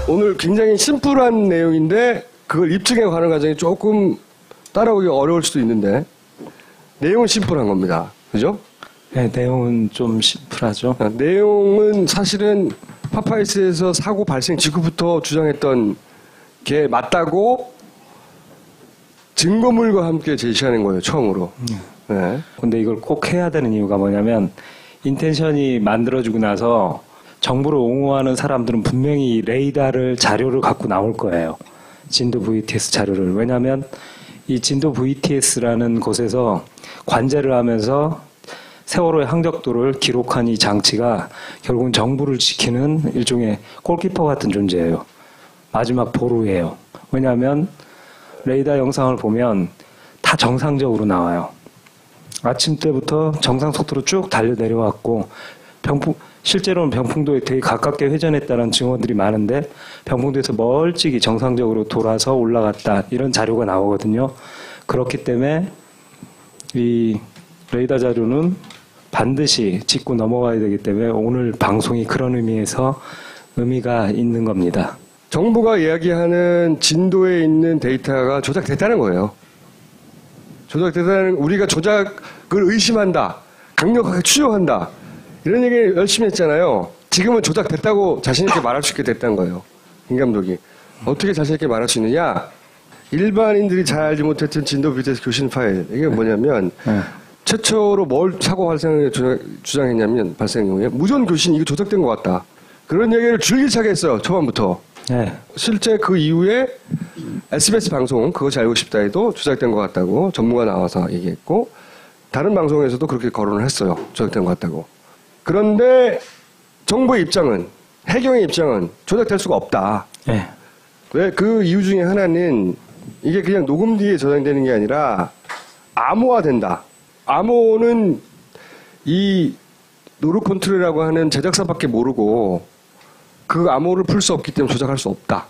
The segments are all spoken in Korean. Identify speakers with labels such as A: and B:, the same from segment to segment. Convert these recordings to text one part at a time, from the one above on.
A: 오늘 굉장히 심플한 내용인데 그걸 입증해 가는 과정이 조금 따라오기 어려울 수도 있는데 내용은 심플한 겁니다. 그죠?
B: 네, 내용은 좀 심플하죠.
A: 내용은 사실은 파파이스에서 사고 발생 직후부터 주장했던 게 맞다고 증거물과 함께 제시하는 거예요, 처음으로. 네.
B: 근데 이걸 꼭 해야 되는 이유가 뭐냐면 인텐션이 만들어지고 나서 정보를 옹호하는 사람들은 분명히 레이더를 자료를 갖고 나올 거예요. 진도 VTS 자료를. 왜냐하면 이 진도 VTS라는 곳에서 관제를 하면서 세월호의 항적도를 기록한 이 장치가 결국은 정부를 지키는 일종의 골키퍼 같은 존재예요. 마지막 보루예요. 왜냐하면 레이더 영상을 보면 다 정상적으로 나와요. 아침 때부터 정상 속도로 쭉 달려 내려왔고 실제로는 병풍도에 되게 가깝게 회전했다는 증언들이 많은데 병풍도에서 멀찍이 정상적으로 돌아서 올라갔다 이런 자료가 나오거든요. 그렇기 때문에 이 레이더 자료는 반드시 짚고 넘어가야 되기 때문에 오늘 방송이 그런 의미에서 의미가 있는 겁니다.
A: 정부가 이야기하는 진도에 있는 데이터가 조작됐다는 거예요. 조작됐다는, 우리가 조작을 의심한다, 강력하게 추정한다, 이런 얘기 열심히 했잖아요. 지금은 조작됐다고 자신있게 말할 수 있게 됐다는 거예요. 김 감독이. 어떻게 자신있게 말할 수 있느냐? 일반인들이 잘 알지 못했던 진도 VTS 교신 파일. 이게 뭐냐면, 최초로 뭘 사고 발생을 주장했냐면, 발생 경우에 무전 교신 이거 조작된 것 같다. 그런 얘기를 줄기차게 했어요, 초반부터.
B: 네.
A: 실제 그 이후에 SBS 방송 그것이 알고 싶다에도 조작된 것 같다고 전문가 나와서 얘기했고 다른 방송에서도 그렇게 거론을 했어요. 조작된 것 같다고. 그런데 정부의 입장은 해경의 입장은 조작될 수가 없다.
B: 네.
A: 왜 그 이유 중에 하나는 이게 그냥 녹음기에 저장되는 게 아니라 암호화된다. 암호는 이 노르컨트롤이라고 하는 제작사밖에 모르고 그 암호를 풀 수 없기 때문에 조작할 수 없다.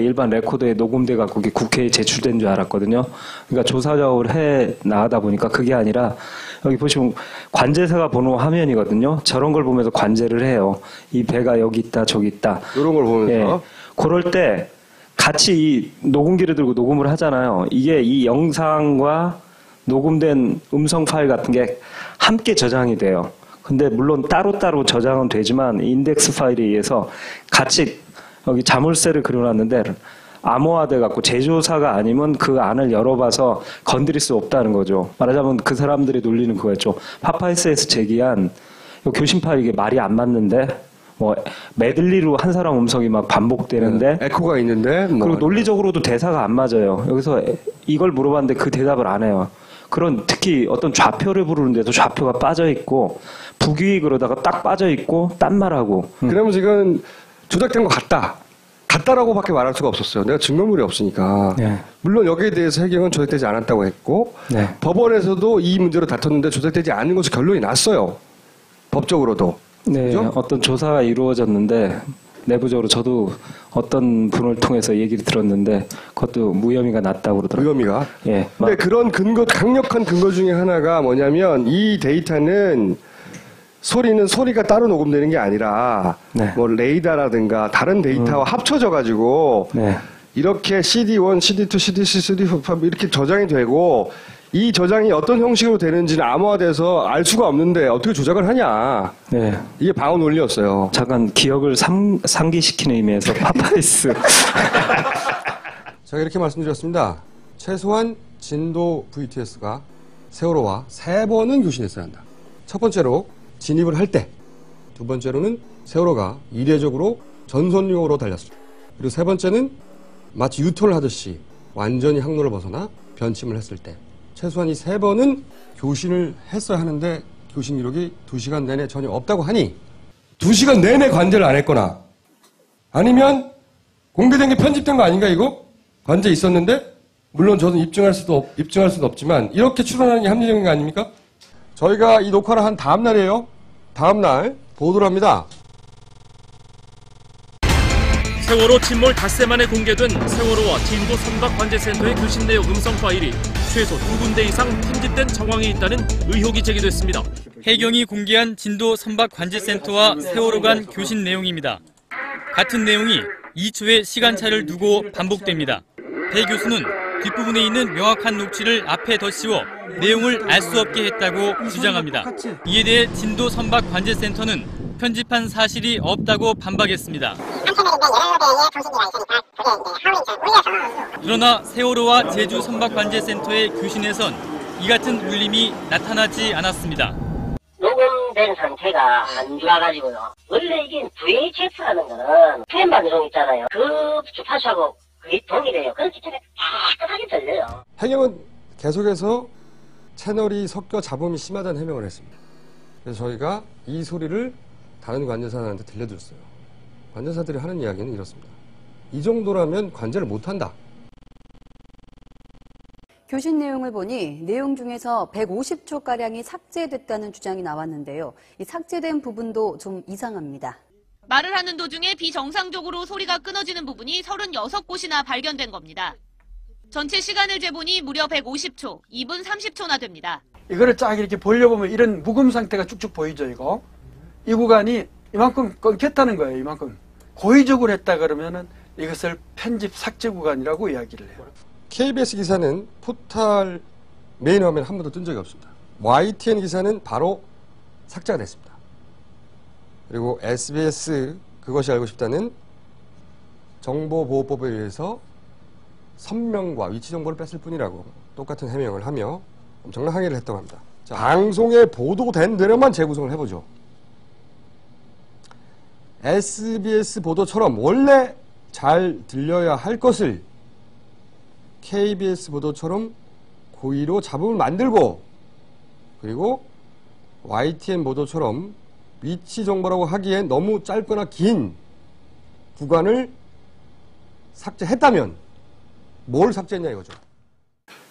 B: 일반 레코더에 녹음돼가 그게 국회에 제출된 줄 알았거든요. 그러니까 조사 작업을 해 나가다 보니까 그게 아니라 여기 보시면 관제사가 보는 화면이거든요. 저런 걸 보면서 관제를 해요. 이 배가 여기 있다, 저기 있다.
A: 이런 걸 보면서.
B: 예. 그럴 때 같이 이 녹음기를 들고 녹음을 하잖아요. 이게 이 영상과 녹음된 음성 파일 같은 게 함께 저장이 돼요. 근데 물론 따로따로 저장은 되지만 인덱스 파일에 의해서 같이 여기 자물쇠를 그려놨는데 암호화돼 갖고 제조사가 아니면 그 안을 열어봐서 건드릴 수 없다는 거죠. 말하자면 그 사람들이 놀리는 그거였죠. 파파이스에서 제기한 교신 파일 이게 말이 안 맞는데 뭐 메들리로 한 사람 음성이 막 반복되는데
A: 에코가 있는데 뭐.
B: 그리고 논리적으로도 대사가 안 맞아요. 여기서 이걸 물어봤는데 그 대답을 안 해요. 그런 특히 어떤 좌표를 부르는데도 좌표가 빠져 있고 북위 그러다가 딱 빠져 있고 딴 말하고.
A: 그러면 지금 조작된 것 같다. 같다라고밖에 말할 수가 없었어요. 내가 증거물이 없으니까.
B: 네.
A: 물론 여기에 대해서 해경은 조작되지 않았다고 했고
B: 네.
A: 법원에서도 이 문제로 다퉜는데 조작되지 않은 것으로 결론이 났어요. 법적으로도.
B: 네.
A: 그죠?
B: 어떤 조사가 이루어졌는데 내부적으로 저도 어떤 분을 통해서 얘기를 들었는데 그것도 무혐의가 났다고 그러더라고요.
A: 무혐의가.
B: 예.
A: 근데 그런 근거, 강력한 근거 중에 하나가 뭐냐면 이 데이터는 소리가 따로 녹음되는 게 아니라
B: 네.
A: 뭐 레이더라든가 다른 데이터와 합쳐져 가지고
B: 네.
A: 이렇게 CD1, CD2, CD3, CD4 이렇게 저장이 되고 이 저장이 어떤 형식으로 되는지는 암호화돼서 알 수가 없는데 어떻게 조작을 하냐.
B: 네.
A: 이게 방어 논리였어요.
B: 잠깐 기억을 상기시키는 의미에서 파파이스.
A: 제가 이렇게 말씀드렸습니다. 최소한 진도 VTS가 세월호와 3번은 교신했어야 한다. 첫 번째로 진입을 할 때, 두 번째로는 세월호가 이례적으로 전선용으로 달렸습니다. 그리고 세 번째는 마치 유턴을 하듯이 완전히 항로를 벗어나 변침을 했을 때 최소한 이 3번은 교신을 했어야 하는데 교신 기록이 2시간 내내 전혀 없다고 하니 2시간 내내 관제를 안 했거나 아니면 공개된 게 편집된 거 아닌가 이거? 관제 있었는데 물론 저는 입증할 수도 없지만 이렇게 추론하는 게 합리적인 거 아닙니까? 저희가 이 녹화를 한 다음 날이에요. 다음 날 보도를 합니다.
C: 세월호 침몰 닷새 만에 공개된 세월호와 진도 선박관제센터의 교신 내역 음성 파일이 최소 2군데 이상 편집된 정황이 있다는 의혹이 제기됐습니다.
D: 해경이 공개한 진도 선박관제센터와 세월호 간 교신 내용입니다. 같은 내용이
C: 2초의 시간차를 두고 반복됩니다. 배 교수는 뒷부분에 있는 명확한 녹취를 앞에 더 씌워 내용을 알 수 없게 했다고 주장합니다. 이에 대해 진도 선박관제센터는 편집한 사실이 없다고 반박했습니다. 그러나 세월호와 제주 선박관제센터의 교신에선 이 같은 울림이 나타나지 않았습니다.
D: 녹음된 상태가 안 좋아가지고요. 원래 이게 VHS라는 거는 프레임 방송 있잖아요. 그 주파수하고 그게 동일해요. 그래서 진짜 깨끗하게 들려요.
A: 해경은 계속해서 채널이 섞여 잡음이 심하다는 해명을 했습니다. 그래서 저희가 이 소리를 다른 관제사한테 들려드렸어요. 관제사들이 하는 이야기는 이렇습니다. 이 정도라면 관제를 못한다.
E: 교신 내용을 보니 내용 중에서 150초가량이 삭제됐다는 주장이 나왔는데요. 이 삭제된 부분도 좀 이상합니다.
F: 말을 하는 도중에 비정상적으로 소리가 끊어지는 부분이 36곳이나 발견된 겁니다. 전체 시간을 재보니 무려 150초, 2분 30초나 됩니다.
G: 이거를 쫙 이렇게 벌려보면 이런 묵음 상태가 쭉쭉 보이죠, 이거. 이 구간이 이만큼 끊겼다는 거예요, 이만큼. 고의적으로 했다 그러면은 이것을 편집 삭제 구간이라고 이야기를 해요.
A: KBS 기사는 포탈 메인 화면에 한 번도 뜬 적이 없습니다. YTN 기사는 바로 삭제가 됐습니다. 그리고 SBS 그것이 알고 싶다는 정보보호법에 의해서 선명과 위치 정보를 뺐을 뿐이라고 똑같은 해명을 하며 엄청난 항의를 했다고 합니다. 자, 방송에 보도된 대로만 재구성을 해보죠. SBS 보도처럼 원래 잘 들려야 할 것을 KBS 보도처럼 고의로 잡음을 만들고, 그리고 YTN 보도처럼 위치 정보라고 하기엔 너무 짧거나 긴 구간을 삭제했다면 뭘 삭제했냐 이거죠.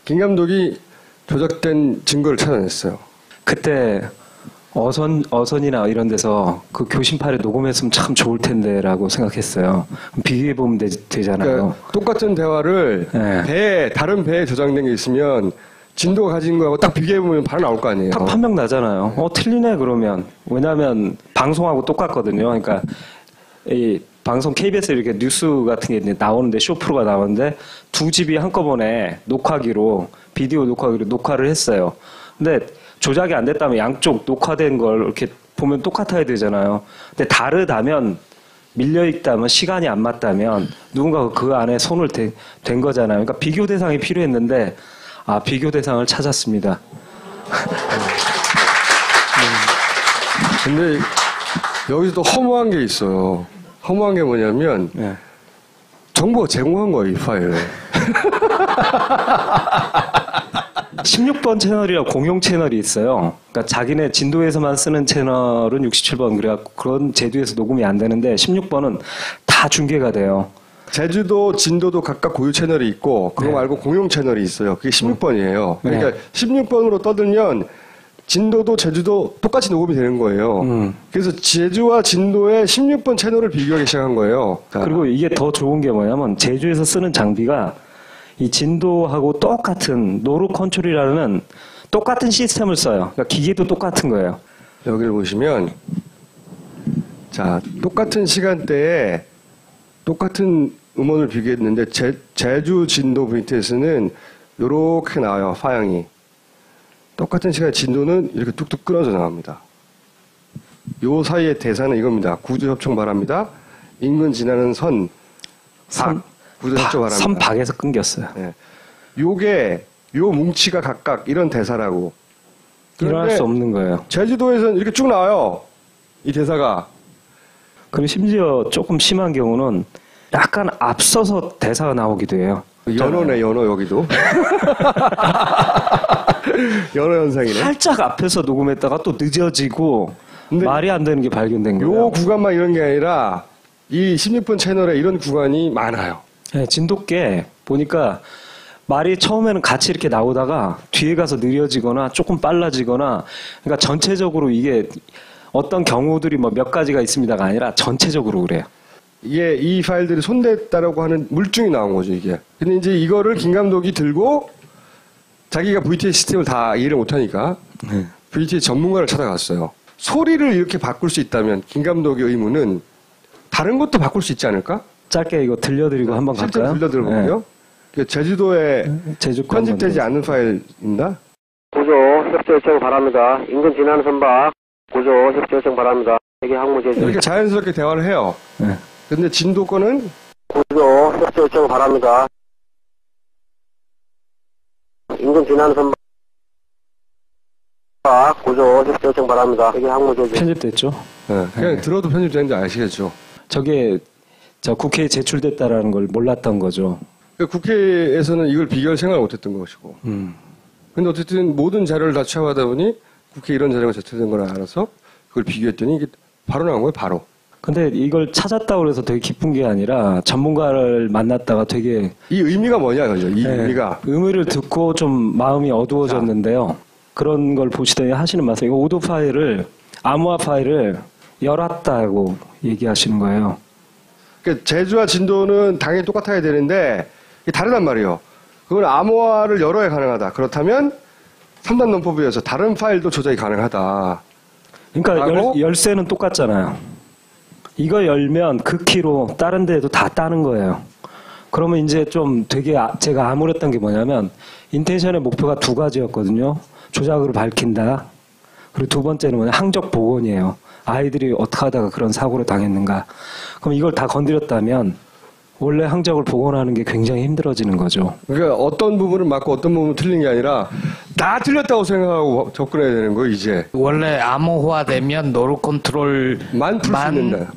A: 김 감독이 조작된 증거를 찾아냈어요.
B: 그때 어선이나 이런 데서 그 교신파를 녹음했으면 참 좋을 텐데라고 생각했어요. 비교해 보면 되잖아요.
A: 그러니까 똑같은 대화를
B: 네.
A: 다른 배에 저장된 게 있으면 진도가 가진 거하고 딱 비교해 보면 바로 나올 거 아니에요.
B: 딱 판명 나잖아요. 틀리네 그러면. 왜냐하면 방송하고 똑같거든요. 그러니까 이 방송 KBS 이렇게 뉴스 같은 게 나오는데 쇼 프로가 나오는데 두 집이 한꺼번에 녹화기로 비디오 녹화기로 녹화를 했어요. 근데 조작이 안 됐다면 양쪽 녹화된 걸 이렇게 보면 똑같아야 되잖아요. 근데 다르다면 밀려있다면 시간이 안 맞다면 누군가 그 안에 손을 댄 거잖아요. 그러니까 비교 대상이 필요했는데 비교 대상을 찾았습니다.
A: 근데 여기서 또 허무한 게 있어요. 허무한 게 뭐냐면
B: 네.
A: 정보가 제공한 거예요, 이 파일을.
B: 16번 채널이라 공용 채널이 있어요. 그러니까 자기네 진도에서만 쓰는 채널은 67번 그래갖고 그런 제도에서 녹음이 안 되는데 16번은 다 중계가 돼요.
A: 제주도, 진도도 각각 고유 채널이 있고 그거
B: 네.
A: 말고 공용 채널이 있어요. 그게 16번이에요. 그러니까
B: 네.
A: 16번으로 떠들면 진도도 제주도 똑같이 녹음이 되는 거예요. 그래서 제주와 진도의 16번 채널을 비교하기 시작한 거예요.
B: 그리고 이게 더 좋은 게 뭐냐면 제주에서 쓰는 장비가 이 진도하고 똑같은 노루 컨트롤이라는 똑같은 시스템을 써요. 그러니까 기계도 똑같은 거예요.
A: 여기를 보시면 자, 똑같은 시간대에 똑같은 음원을 비교했는데 제주 진도 VTS는 이렇게 나와요. 파양이. 똑같은 시간에 진도는 이렇게 뚝뚝 끊어져 나갑니다. 요 사이의 대사는 이겁니다. 구조협정 바랍니다. 인근 지나는 선 구조협정 바랍니다.
B: 선 박에서 끊겼어요.
A: 네. 요게 요 뭉치가 각각 이런 대사라고.
B: 일어날 수 없는 거예요.
A: 제주도에서는 이렇게 쭉 나와요. 이 대사가.
B: 그리고 심지어 조금 심한 경우는 약간 앞서서 대사가 나오기도 해요.
A: 연어네, 연어 여기도. 연어 현상이네.
B: 살짝 앞에서 녹음했다가 또 늦어지고 말이 안 되는 게 발견된 거예요.
A: 요 구간만 이런 게 아니라 이 16번 채널에 이런 구간이 많아요.
B: 네, 진돗개 보니까 말이 처음에는 같이 이렇게 나오다가 뒤에 가서 느려지거나 조금 빨라지거나 그러니까 전체적으로 이게 어떤 경우들이 뭐 몇 가지가 있습니다가 아니라 전체적으로 그래요.
A: 이게 이 파일들이 손댔다라고 하는 물증이 나온 거죠, 이게. 근데 이제 이거를 김 감독이 들고 자기가 VTS 시스템을 다 이해를 못하니까 VTS 전문가를 찾아갔어요. 소리를 이렇게 바꿀 수 있다면 김 감독의 의무는 다른 것도 바꿀 수 있지 않을까?
B: 짧게 이거 들려드리고 한번
A: 실제
B: 갈까요?
A: 들려드려볼게요. 제주도에
B: 네. 제주권
A: 편집되지
B: 한번
A: 않은 파일입니다.
H: 구조 협조 요청 바랍니다. 인근 진안 선박 구조 협조 요청 바랍니다. 세계 항모 제주
A: 이렇게 자연스럽게 대화를 해요.
B: 네.
A: 근데 진도권은
H: 구조 협조 요청 바랍니다. 인근 진안 선박 구조 협조 요청 바랍니다. 세계 항모 제주
B: 편집됐죠?
A: 그냥 들어도 편집되는지 아시겠죠.
B: 저게 저 국회에 제출됐다라는 걸 몰랐던 거죠.
A: 그러니까 국회에서는 이걸 비교할 생각을 못했던 것이고. 근데 어쨌든 모든 자료를 다 취합하다 보니 국회에 이런 자료가 제출된 걸 알아서 그걸 비교했더니 이게 바로 나온 거예요, 바로.
B: 근데 이걸 찾았다고 해서 되게 기쁜 게 아니라 전문가를 만났다가 되게
A: 이 의미가 뭐냐, 그죠? 이 의미가.
B: 의미를 듣고 좀 마음이 어두워졌는데요. 그런 걸 보시더니 하시는 말씀, 이거 오도 파일을, 암호화 파일을 열었다고 얘기하시는 거예요.
A: 그러니까 제주와 진도는 당연히 똑같아야 되는데 이게 다르단 말이에요. 그건 암호화를 열어야 가능하다. 그렇다면 3단 논법에서 다른 파일도 조작이 가능하다.
B: 그러니까 열쇠는 똑같잖아요. 이거 열면 그 키로 다른 데도 다 따는 거예요. 그러면 이제 좀 되게 제가 암울했던 게 뭐냐면 인텐션의 목표가 두 가지였거든요. 조작으로 밝힌다. 그리고 두 번째는 뭐냐, 항적 복원이에요. 아이들이 어떻게 하다가 그런 사고를 당했는가. 그럼 이걸 다 건드렸다면 원래 항적을 복원하는 게 굉장히 힘들어지는 거죠.
A: 그러니까 어떤 부분은 맞고 어떤 부분은 틀린 게 아니라 다 틀렸다고 생각하고 접근해야 되는 거예요, 이제.
I: 원래 암호화되면 노루 컨트롤만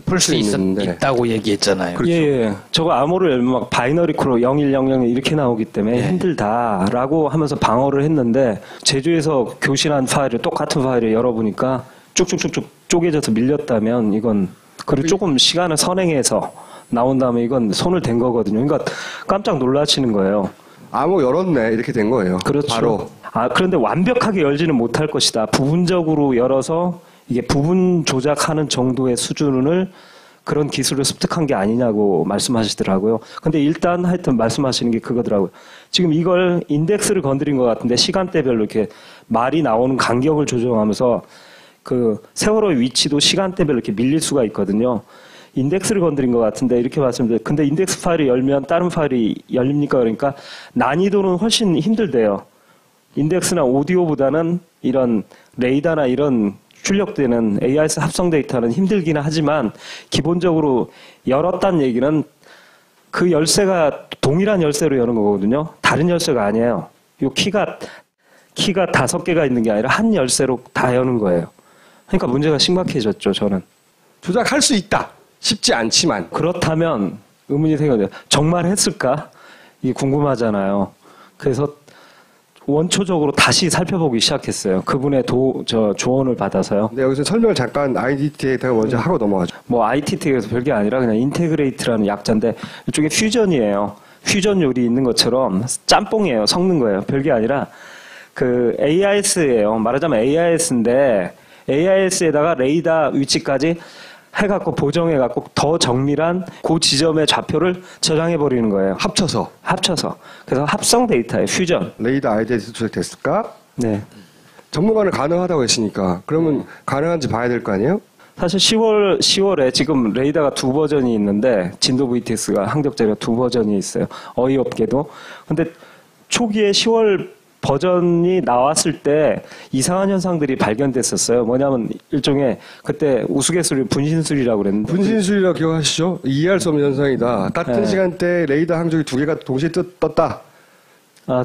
I: 풀 수 있다고 얘기했잖아요.
B: 그렇죠. 예. 저거 암호를 열면 막 바이너리 코로 0100 이렇게 나오기 때문에 힘들다라고 하면서 방어를 했는데 제주에서 교신한 파일을 똑같은 파일을 열어보니까 쭉쭉쭉쭉 쪼개져서 밀렸다면 이건 그리고 조금 시간을 선행해서 나온 다음에 이건 손을 댄 거거든요. 그러니까 깜짝 놀라시는 거예요.
A: 암호 열었네 이렇게 된 거예요.
B: 그렇죠.
A: 바로.
B: 그런데 완벽하게 열지는 못할 것이다. 부분적으로 열어서 이게 부분 조작하는 정도의 수준을 그런 기술을 습득한 게 아니냐고 말씀하시더라고요. 근데 일단 하여튼 말씀하시는 게 그거더라고요. 지금 이걸 인덱스를 건드린 것 같은데 시간대별로 이렇게 말이 나오는 간격을 조정하면서 그 세월호의 위치도 시간대별로 이렇게 밀릴 수가 있거든요. 인덱스를 건드린 것 같은데 이렇게 말씀드려요. 근데 인덱스 파일이 열면 다른 파일이 열립니까? 그러니까 난이도는 훨씬 힘들대요. 인덱스나 오디오보다는 이런 레이더나 이런 출력되는 AIS 합성 데이터는 힘들기는 하지만 기본적으로 열었다는 얘기는 그 열쇠가 동일한 열쇠로 여는 거거든요. 다른 열쇠가 아니에요. 요 키가 5개가 있는 게 아니라 한 열쇠로 다 여는 거예요. 그러니까 문제가 심각해졌죠, 저는.
A: 조작할 수 있다. 쉽지 않지만.
B: 그렇다면 의문이 생겨요. 정말 했을까? 이게 궁금하잖아요. 그래서 원초적으로 다시 살펴보기 시작했어요. 그분의 조언을 받아서요.
A: 네, 여기서 설명을 잠깐 IDT에다가 먼저 하고 넘어가죠.
B: 뭐 ITT에서 별게 아니라 그냥 인테그레이트라는 약자인데 이쪽에 퓨전이에요. 퓨전 요리 있는 것처럼 짬뽕이에요. 섞는 거예요. 별게 아니라 그 AIS예요. 말하자면 AIS인데 AIS에다가 레이더 위치까지 해갖고 보정해갖고 더 정밀한 그 지점의 좌표를 저장해버리는 거예요.
A: 합쳐서.
B: 그래서 합성 데이터예요. 퓨전.
A: 레이더 ID에서 조작됐을까?
B: 네.
A: 전문가는 가능하다고 했으니까 그러면 가능한지 봐야 될 거 아니에요?
B: 사실 10월에 지금 레이더가 2버전이 있는데 진도 VTS가 항적자료가 2버전이 있어요. 어이없게도. 근데 초기에 10월 버전이 나왔을 때 이상한 현상들이 발견됐었어요. 뭐냐면 일종의 그때 우스갯소리 분신술이라고 그랬는데
A: 분신술이라고 기억하시죠? 이해할 수 없는 현상이다. 같은 시간대에 레이더 항적이 2개가 동시에 떴다.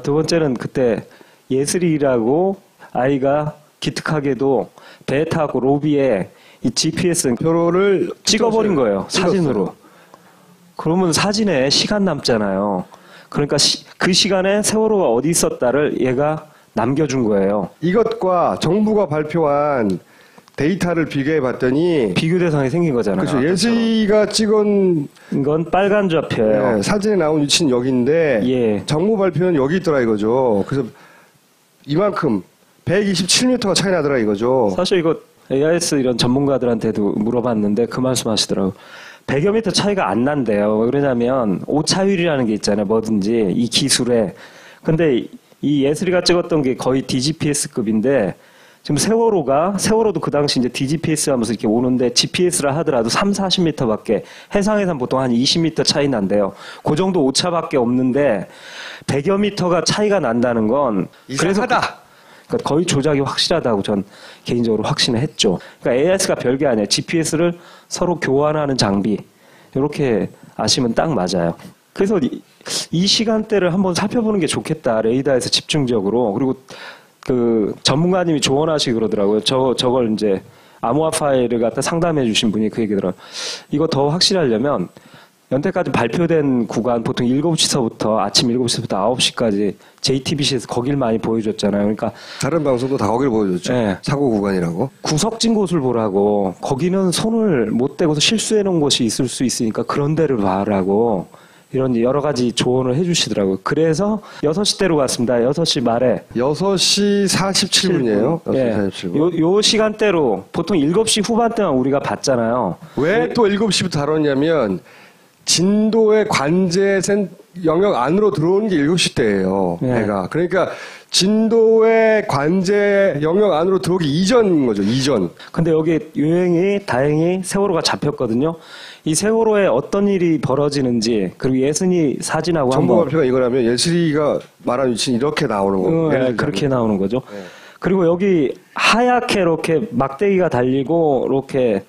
B: 두 번째는 그때 예슬이라고 아이가 기특하게도 배에 타고 로비에 이 GPS
A: 표로를
B: 찍어버린 거예요. 사진으로. 그러면 사진에 시간 남잖아요. 그러니까 그 시간에 세월호가 어디 있었다를 얘가 남겨준 거예요.
A: 이것과 정부가 발표한 데이터를 비교해 봤더니
B: 비교 대상이 생긴 거잖아요.
A: 그렇죠. 예슬이가 찍은
B: 건 빨간 좌표예요.
A: 네, 사진에 나온 위치는 여기인데 정부 발표는 여기 있더라 이거죠. 그래서 이만큼 127m가 차이 나더라 이거죠.
B: 사실 이거 AIS 이런 전문가들한테도 물어봤는데 그 말씀하시더라고요. 100여 미터 차이가 안 난대요. 왜 그러냐면 오차율이라는 게 있잖아요. 뭐든지 이 기술에. 근데 이 예슬이가 찍었던 게 거의 DGPS급인데 지금 세월호도 그 당시 이제 DGPS 하면서 이렇게 오는데 GPS라 하더라도 3, 40m밖에 해상에선 보통 한 20m 차이 난대요. 그 정도 오차밖에 없는데 100여 미터가 차이가 난다는 건
A: 이상하다.
B: 그러니까 거의 조작이 확실하다고 전 개인적으로 확신을 했죠. 그러니까 AIS가 별게 아니에요. GPS를 서로 교환하는 장비. 이렇게 아시면 딱 맞아요. 그래서 이 시간대를 한번 살펴보는 게 좋겠다. 레이더에서 집중적으로. 그리고 그 전문가님이 조언하시고 그러더라고요. 저걸 이제 암호화 파일을 갖다 상담해 주신 분이 그 얘기더라고요. 이거 더 확실하려면 연태까지 발표된 구간 보통 7시서부터 아침 7시부터 9시까지 JTBC에서 거길 많이 보여줬잖아요. 그러니까
A: 다른 방송도 다 거기를 보여줬죠.
B: 네.
A: 사고 구간이라고.
B: 구석진 곳을 보라고. 거기는 손을 못 대고서 실수해 놓은 곳이 있을 수 있으니까 그런 데를 봐라고. 이런 여러 가지 조언을 해주시더라고요. 그래서 6시대로 갔습니다. 6시 말에.
A: 6시 47분이에요. 6시
B: 예.
A: 47분.
B: 요 시간대로 보통 7시 후반대만 우리가 봤잖아요.
A: 왜 또 7시부터 다뤘냐면 진도의 관제 영역 안으로 들어오는 게 7시 때예요. 배가. 그러니까 진도의 관제 영역 안으로 들어오기 이전인 거죠. 이전.
B: 근데 여기 유행이 다행히 세월호가 잡혔거든요. 이 세월호에 어떤 일이 벌어지는지 그리고 예순이 사진하고
A: 정보
B: 한번
A: 발표가 이거라면 예슬이가 말한 위치는 이렇게 나오는 거예요.
B: 그렇게 나오는 거죠.
A: 네.
B: 그리고 여기 하얗게 이렇게 막대기가 달리고 이렇게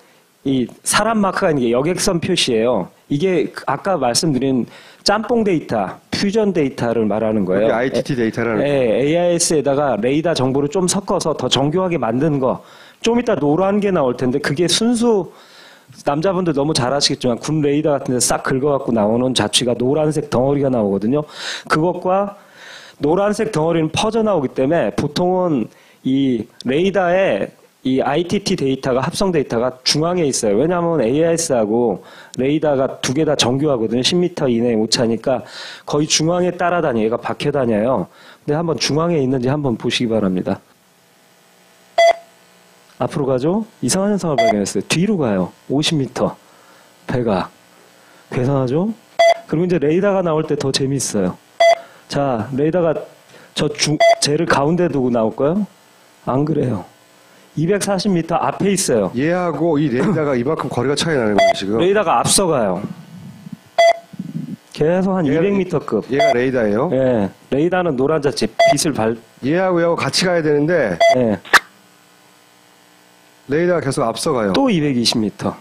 B: 이 사람 마크가 있는 게 여객선 표시예요. 이게 아까 말씀드린 짬뽕 데이터, 퓨전 데이터를 말하는 거예요.
A: 그게 ITT 데이터라는
B: AIS에다가 레이더 정보를 좀 섞어서 더 정교하게 만든 거. 좀 이따 노란 게 나올 텐데 그게 순수 남자분들 너무 잘 아시겠지만 군 레이더 같은 데 싹 긁어갖고 나오는 자취가 노란색 덩어리가 나오거든요. 그것과 노란색 덩어리는 퍼져 나오기 때문에 보통은 이 레이더에 이 ITT 데이터가 합성 데이터가 중앙에 있어요. 왜냐하면 AIS하고 레이더가 두 개 다 정교하거든요. 10m 이내 오차니까 거의 중앙에 따라다녀요. 얘가 박혀 다녀요. 근데 한번 중앙에 있는지 한번 보시기 바랍니다. 앞으로 가죠. 이상한 현상을 발견했어요. 뒤로 가요. 50m. 배가. 괴상하죠? 그리고 이제 레이더가 나올 때 더 재밌어요. 자, 레이더가 쟤를 가운데 두고 나올까요? 안 그래요. 240m 앞에 있어요.
A: 얘하고 이 레이더가 이만큼 거리가 차이 나는 거예요, 지금.
B: 레이더가 앞서가요. 계속 한 200m급.
A: 얘가 레이더예요?
B: 예. 레이더는 노란 자체 빛을
A: 얘하고 같이 가야 되는데
B: 예.
A: 레이더가 계속 앞서가요.
B: 또 220m.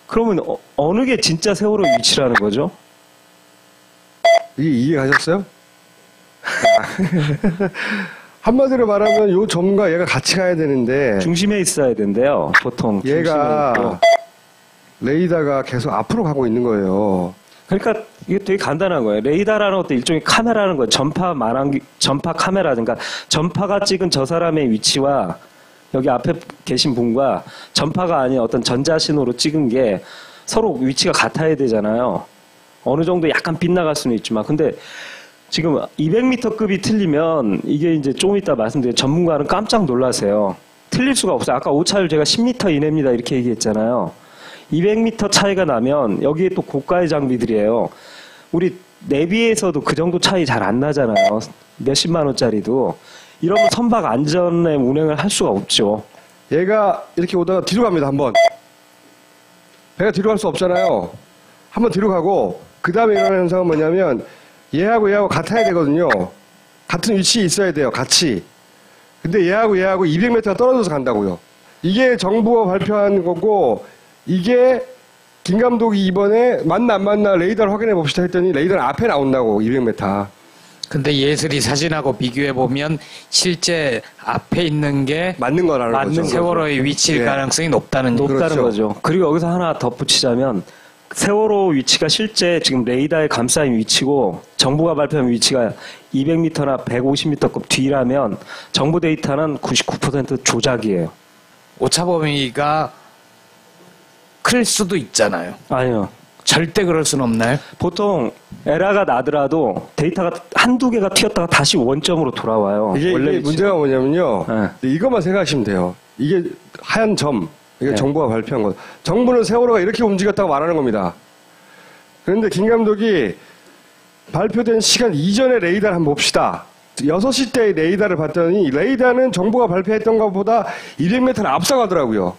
B: 그러면 어느 게 진짜 세월호 위치라는 거죠?
A: 이게 이해가셨어요? 한마디로 말하면 요 점과 얘가 같이 가야 되는데
B: 중심에 있어야 된대요. 보통
A: 얘가 레이더가 계속 앞으로 가고 있는 거예요.
B: 그러니까 이게 되게 간단한 거예요. 레이더라는 것도 일종의 카메라라는 거예요. 전파 카메라든가 전파가 찍은 저 사람의 위치와 여기 앞에 계신 분과 전파가 아닌 어떤 전자신호로 찍은 게 서로 위치가 같아야 되잖아요. 어느 정도 약간 빗나갈 수는 있지만 근데 지금 200m급이 틀리면 이게 이제 조금 이따 말씀드린 전문가는 깜짝 놀라세요. 틀릴 수가 없어요. 아까 오차율 제가 10m 이내입니다 이렇게 얘기했잖아요. 200m 차이가 나면 여기에 또 고가의 장비들이에요. 우리 내비에서도 그 정도 차이 잘 안 나잖아요. 몇십만 원짜리도. 이러면 선박 안전에 운행을 할 수가 없죠.
A: 얘가 이렇게 오다가 뒤로 갑니다. 한번. 배가 뒤로 갈 수 없잖아요. 한번 뒤로 가고 그 다음에 일어나는 현상은 뭐냐면 얘하고 같아야 되거든요. 같은 위치에 있어야 돼요. 같이. 근데 얘하고 200m가 떨어져서 간다고요. 이게 정부가 발표한 거고 이게 김 감독이 이번에 맞나 안 맞나 레이더를 확인해 봅시다 했더니 레이더는 앞에 나온다고 200m.
I: 근데 예슬이 사진하고 비교해 보면 실제 앞에 있는 게
A: 맞는 거라는 거죠.
I: 세월호의 위치일 가능성이 높다는
B: 그렇죠. 거죠. 그리고 여기서 하나 덧붙이자면 세월호 위치가 실제 지금 레이더에 감싸인 위치고 정부가 발표한 위치가 200m나 150m급 뒤라면 정부 데이터는 99% 조작이에요.
I: 오차 범위가 클 수도 있잖아요.
B: 아니요.
I: 절대 그럴 수는 없나요?
B: 보통 에러가 나더라도 데이터가 한두 개가 튀었다가 다시 원점으로 돌아와요.
A: 이게 문제가 뭐냐면요.
B: 네.
A: 이것만 생각하시면 돼요. 이게 하얀 점. 이게
B: 네.
A: 정부가 발표한 거. 정부는 세월호가 이렇게 움직였다고 말하는 겁니다. 그런데 김 감독이 발표된 시간 이전에 레이더를 한번 봅시다. 6시 때 레이더를 봤더니 레이더는 정부가 발표했던 것보다 200m를 앞서가더라고요.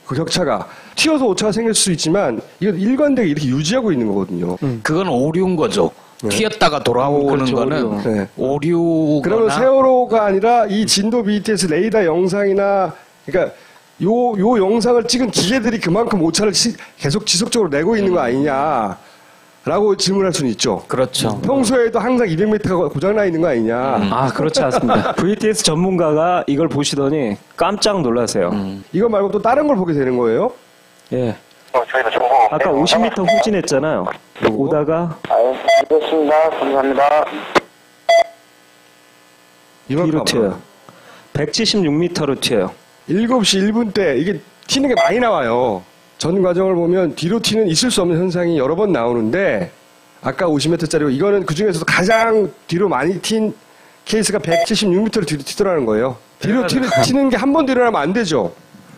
A: 그 격차가. 튀어서 오차가 생길 수 있지만 이건 일관되게 이렇게 유지하고 있는 거거든요.
I: 그건 오류인 거죠.
A: 네.
I: 튀었다가 돌아오는
B: 그렇죠,
I: 거는
A: 네.
I: 오류거나.
A: 그러면 세월호가 아니라 이 진도 BTS 레이더 영상이나 그러니까 요 영상을 찍은 기계들이 그만큼 오차를 계속 지속적으로 내고 있는 거 아니냐라고 질문할 수는 있죠.
I: 그렇죠.
A: 평소에도 항상 200m가 고장나 있는 거 아니냐.
B: 아, 그렇지 않습니다. VTS 전문가가 이걸 보시더니 깜짝 놀라세요.
A: 이거 말고 또 다른 걸 보게 되는 거예요?
B: 예.
H: 저희도 정보
B: 아까 50m 후진했잖아요. 오다가
H: 알겠습니다. 감사합니다.
B: 뒤로 튀어요. 176m로 튀어요.
A: 7시 1분 때 이게 튀는 게 많이 나와요. 전 과정을 보면 뒤로 튀는 있을 수 없는 현상이 여러 번 나오는데 아까 50m짜리고 이거는 그중에서도 가장 뒤로 많이 튄 케이스가 176m를 뒤로 튀더라는 거예요. 뒤로 튀는 게 한 번 일어나면 안 되죠.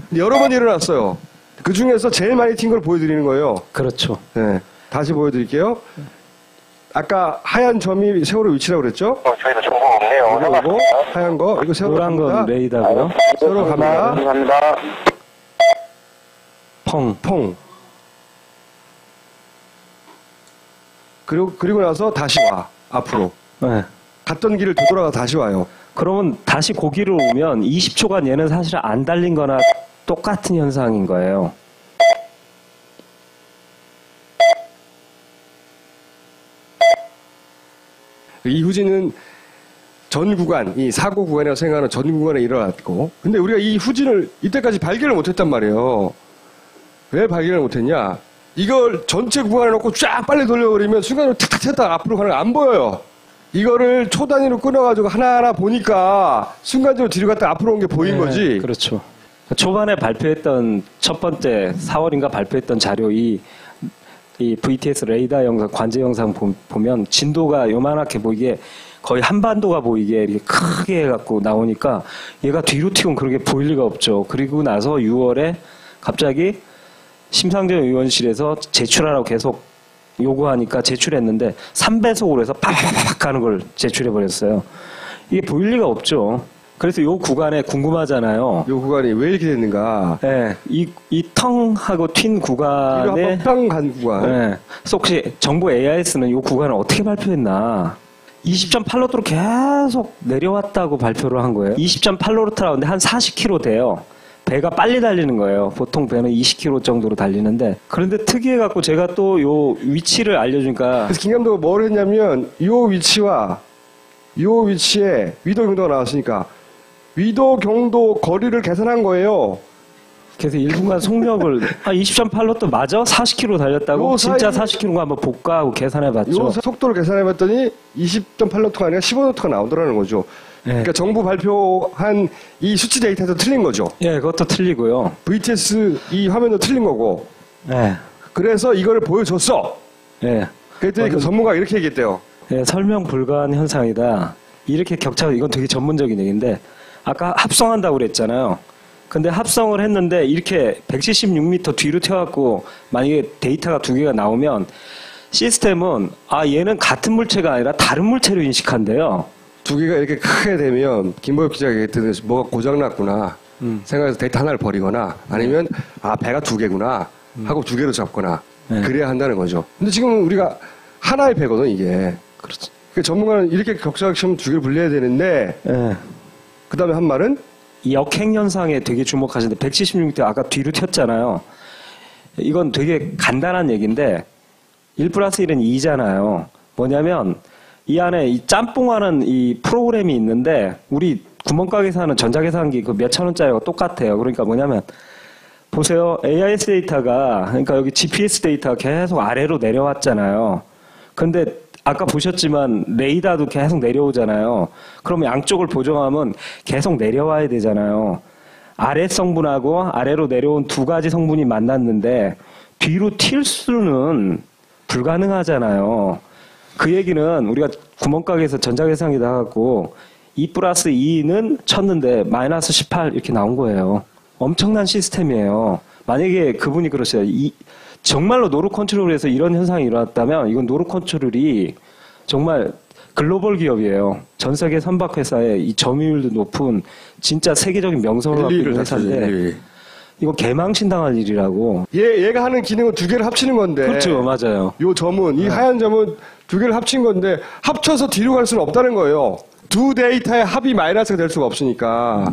A: 근데 여러 번 일어났어요. 그중에서 제일 많이 튄 걸 보여드리는 거예요.
B: 그렇죠.
A: 네, 다시 보여드릴게요. 아까 하얀 점이 세월호 위치라고 그랬죠?
H: 저희도 정보 없네요.
A: 이거 하얀 거 이거 세월호
B: 노란
A: 갑니다.
B: 건 레이더고요.
A: 세월호 갑니다.
H: 감사합니다.
B: 펑.
A: 그리고 나서 다시 와 앞으로
B: 네.
A: 갔던 길을 되돌아가 다시 와요.
B: 그러면 다시 고기로 오면 20초간 얘는 사실 안 달린 거나 똑같은 현상인 거예요.
A: 이 후진은 전 구간, 이 사고 구간이라고 생각하는 전 구간에 일어났고, 근데 우리가 이 후진을 이때까지 발견을 못했단 말이에요. 왜 발견을 못했냐? 이걸 전체 구간에 놓고 쫙 빨리 돌려버리면 순간적으로 탁탁 튀었다가 앞으로 가는 거 안 보여요. 이거를 초 단위로 끊어가지고 하나하나 보니까 순간적으로 뒤로 갔다 앞으로 온 게 보인 거지.
B: 그렇죠. 초반에 발표했던 첫 번째 4월인가 발표했던 자료 이 VTS 레이더 영상, 관제 영상 보면 진도가 요만하게 보이게 거의 한반도가 보이게 이렇게 크게 해갖고 나오니까 얘가 뒤로 튀면 그렇게 보일 리가 없죠. 그리고 나서 6월에 갑자기 심상정 의원실에서 제출하라고 계속 요구하니까 제출했는데 3배속으로 해서 팍팍팍 가는 걸 제출해버렸어요. 이게 보일 리가 없죠. 그래서 요 구간에 궁금하잖아요.
A: 요 구간이 왜 이렇게 됐는가?
B: 네, 이 텅하고 튄 구간에
A: 팡 간 구간.
B: 네, 그래서 혹시 정부 AIS는 이 구간을 어떻게 발표했나? 20.8로트로 계속 내려왔다고 발표를 한 거예요. 20.8로트라는데 한 40km 돼요. 배가 빨리 달리는 거예요. 보통 배는 20km 정도로 달리는데 그런데 특이해갖고 제가 또 요 위치를 알려주니까
A: 그래서 김 감독은 뭘 했냐면 요 위치와 요 위치에 위도 경도가 나왔으니까 위도 경도 거리를 계산한 거예요.
B: 그래서 1분간 속력을 20.8로트 맞아? 40km 달렸다고? 진짜 40km인가 한번 볼까 하고 계산해봤죠.
A: 요 속도를 계산해봤더니 20.8노트가 아니라 15노트가 나오더라는 거죠.
B: 네.
A: 그러니까 정부 발표한 이 수치 데이터도 틀린 거죠.
B: 예, 그것도 틀리고요.
A: VTS 이 화면도 틀린 거고.
B: 예.
A: 그래서 이거를 보여줬어.
B: 예.
A: 그랬더니 그 전문가가 이렇게 얘기했대요.
B: 예, 설명 불가한 현상이다. 이렇게 격차가 이건 되게 전문적인 얘기인데 아까 합성한다고 그랬잖아요. 근데 합성을 했는데 이렇게 176m 뒤로 튀어갖고 만약에 데이터가 두 개가 나오면 시스템은 얘는 같은 물체가 아니라 다른 물체로 인식한대요.
A: 두 개가 이렇게 크게 되면 김보엽 기자가 얘기했듯이 뭐가 고장났구나 생각해서 데이터 하나를 버리거나 아니면 배가 두 개구나 하고 두 개로 잡거나
B: 네.
A: 그래야 한다는 거죠. 근데 지금 우리가 하나의 배거든 이게.
B: 그렇죠.
A: 그러니까 전문가는 이렇게 격차가 치면 두 개를 분리해야 되는데
B: 예.
A: 그 다음에 한 말은
B: 이 역행 현상에 되게 주목하시는데 176m 아까 뒤로 튀었잖아요. 이건 되게 간단한 얘기인데 1+1은 2잖아요. 뭐냐면 이 안에 이 짬뽕하는 이 프로그램이 있는데 우리 구멍가게에서 하는 전자계산기 그 몇천 원짜리가 똑같아요. 그러니까 뭐냐면 보세요. AIS 데이터가 그러니까 여기 GPS 데이터가 계속 아래로 내려왔잖아요. 근데 아까 보셨지만 레이더도 계속 내려오잖아요. 그러면 양쪽을 보정하면 계속 내려와야 되잖아요. 아래 성분하고 아래로 내려온 두 가지 성분이 만났는데 뒤로 튈 수는 불가능하잖아요. 그 얘기는 우리가 구멍가게에서 전자계산기다 갖고 2+2는 쳤는데 -18 이렇게 나온 거예요. 엄청난 시스템이에요. 만약에 그분이 그러셔요. 정말로 노루 컨트롤에서 이런 현상이 일어났다면 이건 노루 컨트롤이 정말 글로벌 기업이에요. 전 세계 선박회사에 이 점유율도 높은 진짜 세계적인 명성을 갖고 있는 회사인데 이거 개망신 당할 일이라고.
A: 얘가 하는 기능은 두 개를 합치는 건데.
B: 그렇죠, 맞아요.
A: 요 점은 이 하얀 점은 두 개를 합친 건데 합쳐서 뒤로 갈 수는 없다는 거예요. 두 데이터의 합이 마이너스가 될 수가 없으니까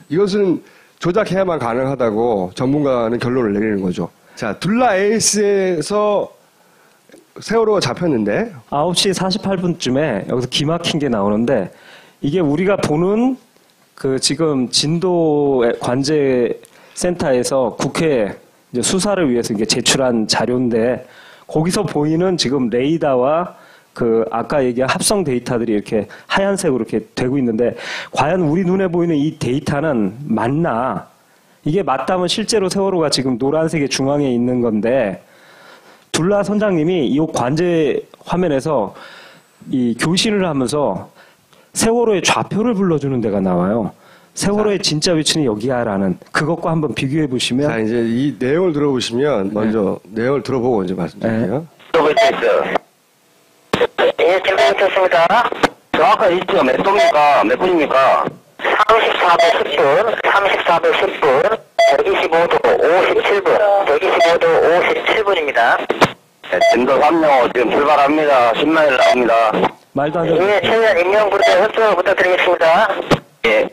A: 이것은 조작해야만 가능하다고 전문가는 결론을 내리는 거죠. 자, 둘라 에이스에서 세월호가 잡혔는데
B: 9시 48분쯤에 여기서 기막힌 게 나오는데 이게 우리가 보는 그 지금 진도 관제 센터에서 국회 이제 수사를 위해서 이게 제출한 자료인데 거기서 보이는 지금 레이더와 그 아까 얘기한 합성 데이터들이 이렇게 하얀색으로 이렇게 되고 있는데 과연 우리 눈에 보이는 이 데이터는 맞나? 이게 맞다면 실제로 세월호가 지금 노란색의 중앙에 있는 건데 둘라 선장님이 이 관제 화면에서 이 교신을 하면서 세월호의 좌표를 불러주는 데가 나와요. 세월호의 진짜 위치는 여기야라는 그것과 한번 비교해 보시면.
A: 자, 이제 이 내용을 들어보시면 먼저 내용을 들어보고 이제 말씀드릴게요.
D: 예, 잘못했습니다.
H: 정확한 위치가 몇 도입니까? 몇 분입니까?
D: 34배 10분, 34배 10분, 125도 57분, 125도 57분입니다.
H: 네, 진도 3호 지금 출발합니다. 10마일 나옵니다.
B: 말도 안 되는.
D: 예, 최대한 인명부대 협조 부탁드리겠습니다.
H: 예.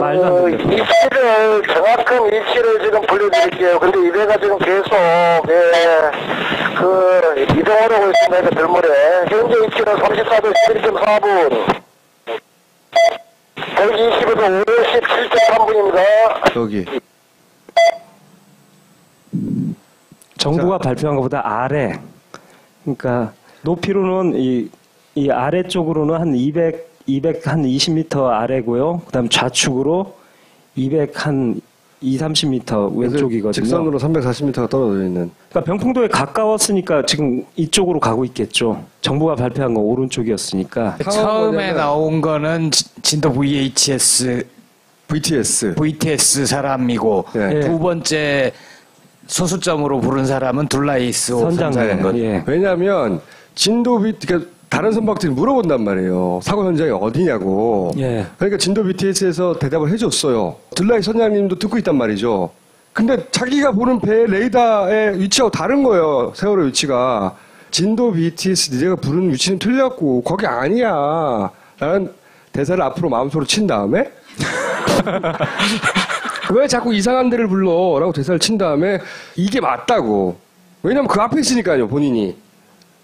B: 말도 안 되는.
D: 위치를, 정확한 위치를 지금 불러드릴게요. 근데 이 배가 지금 계속, 이동을 하고 있습니다. 별물에. 현재 위치는 34도 11.4분. 125도 57.3분입니다.
A: 여기.
B: 정부가 발표한 것보다 아래. 그러니까 높이로는 이 아래쪽으로는 한 200 한 20m 아래고요. 그다음 좌측으로 200 한 30m 왼쪽이거든요.
A: 직선으로 340m가 떨어져 있는.
B: 그러니까 병풍도에 가까웠으니까 지금 이쪽으로 가고 있겠죠. 정부가 발표한 건 오른쪽이었으니까.
I: 처음에 나온 거는 진도 VTS 사람이고
A: 네.
I: 두 번째 소수점으로 부른 사람은 둘라이스 선장인 거죠.
B: 예.
A: 왜냐하면 진도 그러니까 다른 선박들이 물어본단 말이에요. 사고 현장이 어디냐고.
B: 예.
A: 그러니까 진도 BTS에서 대답을 해줬어요. 둘라이 선장님도 듣고 있단 말이죠. 근데 자기가 보는 배 레이더의 위치하고 다른 거예요. 세월호 위치가. 진도 BTS 니네가 부르는 위치는 틀렸고 거기 아니야. 라는 대사를 앞으로 마음속으로 친 다음에 왜 자꾸 이상한 데를 불러? 라고 대사를 친 다음에 이게 맞다고. 왜냐면 그 앞에 있으니까요, 본인이.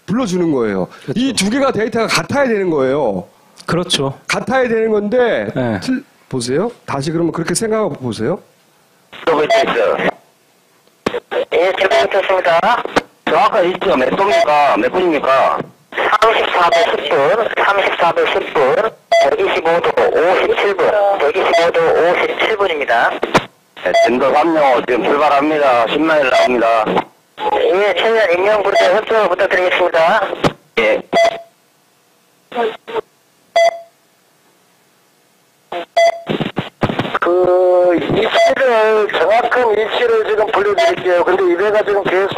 A: 불러주는 거예요.
B: 그렇죠.
A: 이 두 개가 데이터가 같아야 되는 거예요.
B: 그렇죠.
A: 같아야 되는 건데,
B: 네.
A: 보세요. 다시 그러면 그렇게 생각하고 보세요.
D: 예, 잘못했습니다.
H: 정확한 위치가 몇 도입니까? 몇 분입니까?
D: 34배 10분, 34배 10분, 125도 57분, 125도 57분입니다.
H: 네, 진도 3호 지금 출발합니다. 10마일 나옵니다.
D: 예, 최대한 인명부대 협조 부탁드리겠습니다.
H: 예.
D: 위치를, 정확한 위치를 지금 불러드릴게요. 근데 이 배가 지금 계속,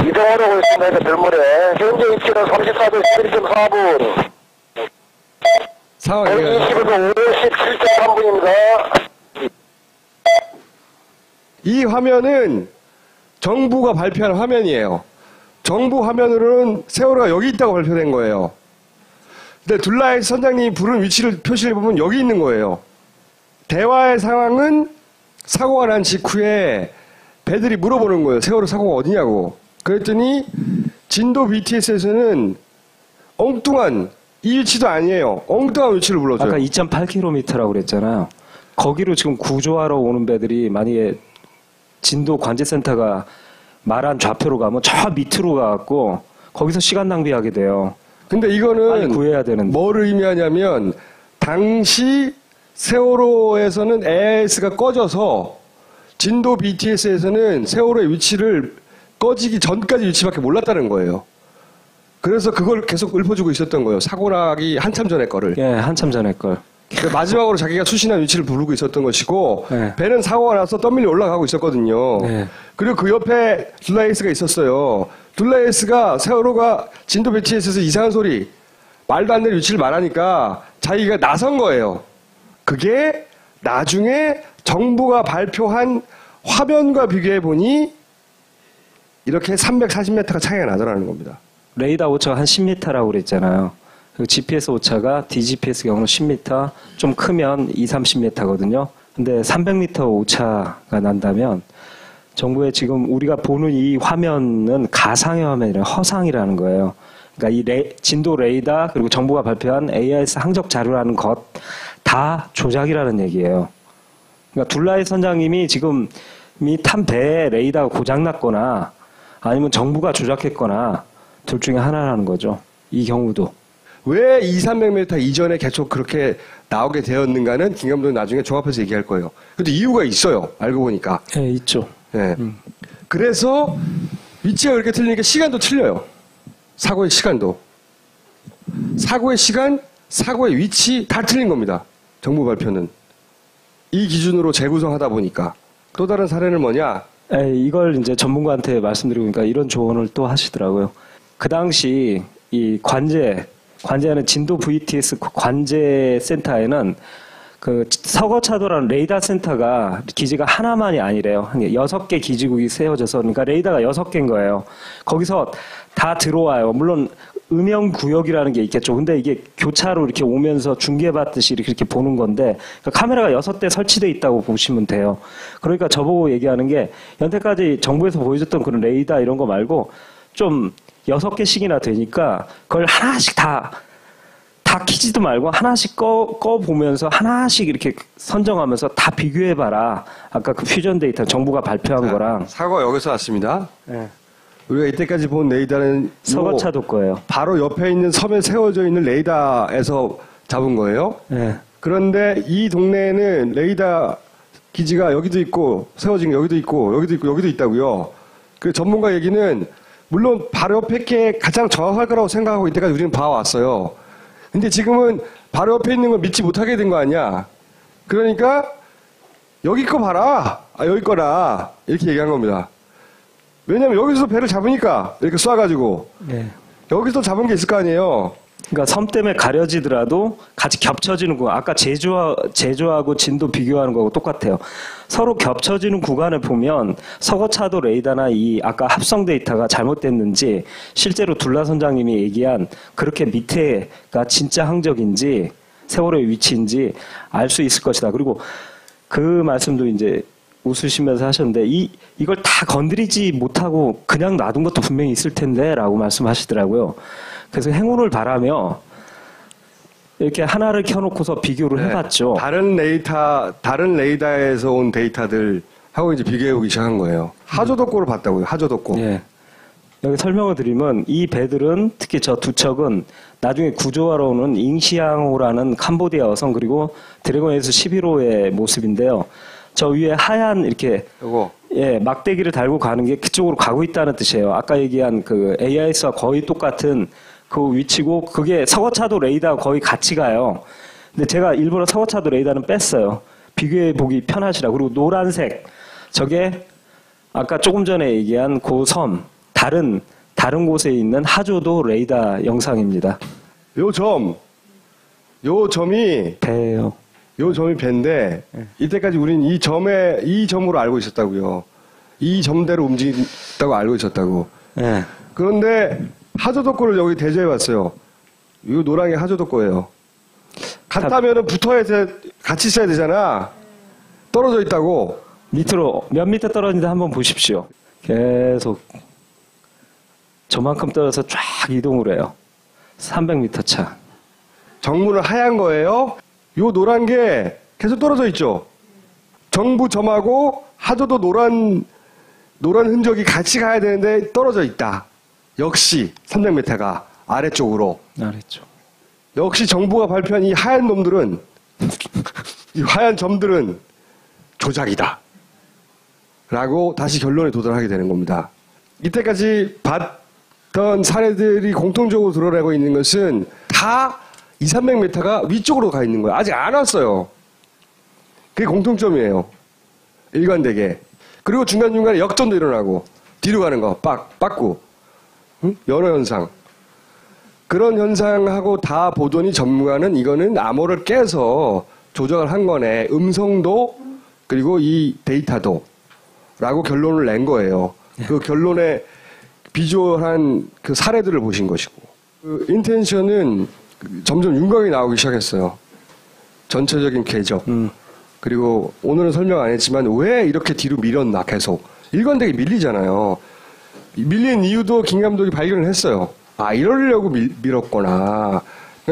D: 이동을 하고 있습니다. 별물에. 현재 위치는 34도 11.4분.
A: 상황이
D: 125도 57.3분입니다.
A: 이 화면은 정부가 발표한 화면이에요. 정부 화면으로는 세월호가 여기 있다고 발표된 거예요. 근데 둘라이 선장님이 부른 위치를 표시해 보면 여기 있는 거예요. 대화의 상황은 사고가 난 직후에 배들이 물어보는 거예요. 세월호 사고가 어디냐고. 그랬더니 진도 BTS에서는 엉뚱한 이 위치도 아니에요. 엉뚱한 위치를 불러줘요.
B: 아까 2.8km라고 그랬잖아요. 거기로 지금 구조하러 오는 배들이 만약에 진도 관제센터가 말한 좌표로 가면 저 밑으로 가갖고 거기서 시간 낭비하게 돼요.
A: 근데
B: 빨리
A: 이거는
B: 구해야 되는데.
A: 뭐를 의미하냐면 당시 세월호에서는 AIS가 꺼져서 진도 BTS에서는 세월호의 위치를 꺼지기 전까지 위치밖에 몰랐다는 거예요. 그래서 그걸 계속 읊어주고 있었던 거예요. 사고 나기 한참 전에 거를.
B: 예, 한참 전에 걸.
A: 그러니까 마지막으로 자기가 수신한 위치를 부르고 있었던 것이고
B: 네.
A: 배는 사고가 나서 떠밀려 올라가고 있었거든요.
B: 네.
A: 그리고 그 옆에 둘라에이스가 있었어요. 둘라에이스가 세월호가 진도 BTS에서 이상한 소리 말도 안 되는 위치를 말하니까 자기가 나선 거예요. 그게 나중에 정부가 발표한 화면과 비교해 보니 이렇게 340m가 차이가 나더라는 겁니다.
B: 레이더 오차가 한 10m라고 그랬잖아요. 그리고 GPS 오차가 DGPS 경우는 10m, 좀 크면 30m거든요. 근데 300m 오차가 난다면 정부의 지금 우리가 보는 이 화면은 가상의 화면이라 허상이라는 거예요. 그러니까 이 진도 레이더 그리고 정부가 발표한 AIS 항적 자료라는 것 다 조작이라는 얘기예요. 그러니까 둘라의 선장님이 지금 이 탄 배에 레이더가 고장났거나 아니면 정부가 조작했거나 둘 중에 하나라는 거죠. 이 경우도.
A: 왜 200-300m 이전에 계속 그렇게 나오게 되었는가는 김 감독이 나중에 종합해서 얘기할 거예요. 근데 이유가 있어요. 알고 보니까.
B: 네, 있죠.
A: 네. 그래서 위치가 그렇게 틀리니까 시간도 틀려요. 사고의 시간도. 사고의 시간, 사고의 위치 다 틀린 겁니다. 정부 발표는. 이 기준으로 재구성하다 보니까. 또 다른 사례는 뭐냐?
B: 이걸 이제 전문가한테 말씀드리고 그러니까 이런 조언을 또 하시더라고요. 그 당시 이 관제하는 진도 VTS 관제 센터에는 그 서거차도라는 레이더 센터가 기지가 하나만이 아니래요. 한 6개 기지국이 세워져서 그러니까 레이더가 6개인 거예요. 거기서 다 들어와요. 물론 음영 구역이라는 게 있겠죠. 근데 이게 교차로 이렇게 오면서 중계받듯이 이렇게 보는 건데 그러니까 카메라가 6대 설치돼 있다고 보시면 돼요. 그러니까 저보고 얘기하는 게 여태까지 정부에서 보여줬던 그런 레이더 이런 거 말고 좀 6개씩이나 되니까 그걸 하나씩 다 키지도 말고 하나씩 꺼 보면서 하나씩 이렇게 선정하면서 다 비교해봐라. 아까 그 퓨전 데이터 정부가 발표한 거랑.
A: 사고가 여기서 왔습니다.
B: 네.
A: 우리가 이때까지 본 레이더는
B: 서거차도 거예요.
A: 바로 옆에 있는 섬에 세워져 있는 레이더에서 잡은 거예요.
B: 네.
A: 그런데 이 동네에는 레이더 기지가 여기도 있고 세워진 게 여기도 있고 여기도 있고 여기도 있다고요. 그 전문가 얘기는 물론 바로 옆에 게 가장 정확할 거라고 생각하고 이때까지 우리는 봐왔어요. 근데 지금은 바로 옆에 있는 걸 믿지 못하게 된 거 아니야. 그러니까 여기 거 봐라. 여기 거라. 이렇게 얘기한 겁니다. 왜냐면 여기서 배를 잡으니까 이렇게 쏴가지고
B: 네.
A: 여기서 잡은 게 있을 거 아니에요.
B: 그러니까 섬 때문에 가려지더라도 같이 겹쳐지는 구간. 아까 제주하고 진도 비교하는 거하고 똑같아요. 서로 겹쳐지는 구간을 보면 서거차도 레이더나 이 아까 합성 데이터가 잘못됐는지 실제로 둘라 선장님이 얘기한 그렇게 밑에가 진짜 항적인지 세월호의 위치인지 알 수 있을 것이다. 그리고 그 말씀도 이제 웃으시면서 하셨는데 이걸 다 건드리지 못하고 그냥 놔둔 것도 분명히 있을 텐데 라고 말씀하시더라고요. 그래서 행운을 바라며 이렇게 하나를 켜놓고서 비교를 해봤죠.
A: 다른 레이더에서 온 데이터들 하고 이제 비교해보기 시작한 거예요. 하조도꼬를 봤다고요. 하조도꼬.
B: 예. 여기 설명을 드리면 이 배들은 특히 저 두 척은 나중에 구조하러 오는 잉시앙호라는 캄보디아 어선 그리고 드래곤에이스 11호의 모습인데요. 저 위에 하얀 이렇게
A: 요거.
B: 예, 막대기를 달고 가는 게 그쪽으로 가고 있다는 뜻이에요. 아까 얘기한 그 AIS와 거의 똑같은 그 위치고 그게 서거차도 레이더와 거의 같이 가요. 근데 제가 일부러 서거차도 레이더는 뺐어요. 비교해 보기 편하시라. 그리고 노란색 저게 아까 조금 전에 얘기한 그 섬 다른 곳에 있는 하조도 레이더 영상입니다.
A: 요 점이
B: 배예요.
A: 요 점이 배인데 이때까지 우리는 이 점으로 알고 있었다고요. 이 점대로 움직인다고 알고 있었다고.
B: 예.
A: 그런데 하조도꼬를 여기 대조해 봤어요. 이거 노란 게 하조도꼬예요. 같다면은 같이 있어야 되잖아. 떨어져 있다고.
B: 밑으로 몇 미터 떨어진데 한번 보십시오. 계속 저만큼 떨어져서 쫙 이동을 해요. 300m 차.
A: 정부는 하얀 거예요. 요 노란 게 계속 떨어져 있죠. 정부 점하고 하조도 노란 흔적이 같이 가야 되는데 떨어져 있다. 역시 300m가 아래쪽으로.
B: 알았죠.
A: 역시 정부가 발표한 이 하얀 놈들은 이 하얀 점들은 조작이다. 라고 다시 결론에 도달하게 되는 겁니다. 이때까지 봤던 사례들이 공통적으로 드러내고 있는 것은 다 200~300m가 위쪽으로 가 있는 거예요. 아직 안 왔어요. 그게 공통점이에요. 일관되게. 그리고 중간중간에 역전도 일어나고 뒤로 가는 거 빠꾸 여러 현상. 그런 현상하고 다 보더니 전문가는 이거는 암호를 깨서 조작을 한 거네. 음성도 그리고 이 데이터도 라고 결론을 낸 거예요. 그 결론에 비주얼한 그 사례들을 보신 것이고. 그 인텐션은 점점 윤곽이 나오기 시작했어요. 전체적인 궤적. 그리고 오늘은 설명 안 했지만 왜 이렇게 뒤로 밀었나 계속. 일관되게 밀리잖아요. 밀린 이유도 김 감독이 발견을 했어요. 아, 이러려고 밀었구나.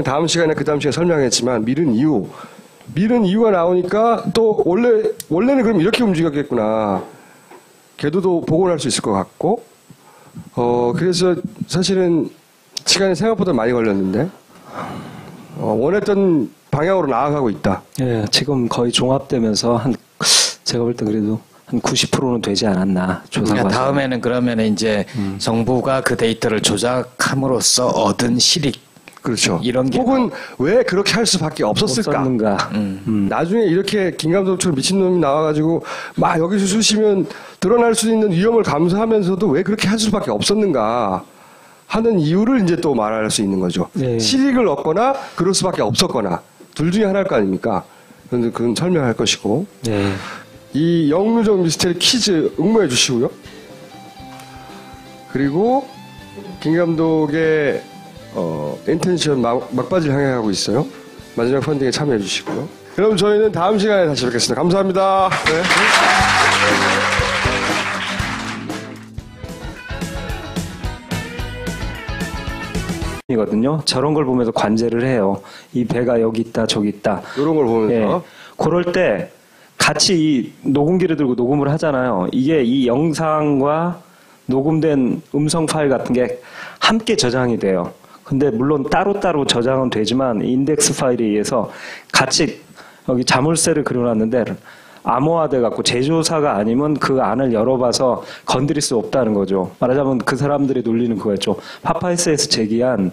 A: 다음 시간에 설명했지만 밀은 이유가 나오니까 또 원래는 그럼 이렇게 움직였겠구나. 궤도도 복원할 수 있을 것 같고. 그래서 사실은 시간이 생각보다 많이 걸렸는데 원했던 방향으로 나아가고 있다.
B: 예, 지금 거의 종합되면서 제가 볼 때 그래도 한 90%는 되지 않았나 조사가.
I: 그러니까 다음에는 그러면 이제 정부가 그 데이터를 조작함으로써 얻은 실익.
B: 그렇죠.
I: 이런 게
A: 혹은 왜 그렇게 할 수밖에 없었을까? 나중에 이렇게 김 감독처럼 미친놈이 나와가지고 막 여기서 쑤시면 드러날 수 있는 위험을 감수하면서도 왜 그렇게 할 수밖에 없었는가 하는 이유를 이제 또 말할 수 있는 거죠.
B: 네.
A: 실익을 얻거나 그럴 수밖에 없었거나 둘 중에 하나일 거 아닙니까? 그건 설명할 것이고.
B: 네.
A: 이 영유적 미스테리 퀴즈 응모해 주시고요. 그리고 김 감독의 인텐션 막바지를 향해 가고 있어요. 마지막 펀딩에 참여해 주시고요. 그럼 저희는 다음 시간에 다시 뵙겠습니다. 감사합니다. 네.
B: 이거든요. 저런 걸 보면서 관제를 해요. 이 배가 여기 있다, 저기 있다.
A: 이런 걸 보면서.
B: 예. 그럴 때 같이 이 녹음기를 들고 녹음을 하잖아요. 이게 이 영상과 녹음된 음성 파일 같은 게 함께 저장이 돼요. 근데 물론 따로따로 저장은 되지만 인덱스 파일에 의해서 같이 여기 자물쇠를 그려놨는데 암호화돼 갖고 제조사가 아니면 그 안을 열어봐서 건드릴 수 없다는 거죠. 말하자면 그 사람들이 놀리는 그거였죠. 파파이스에서 제기한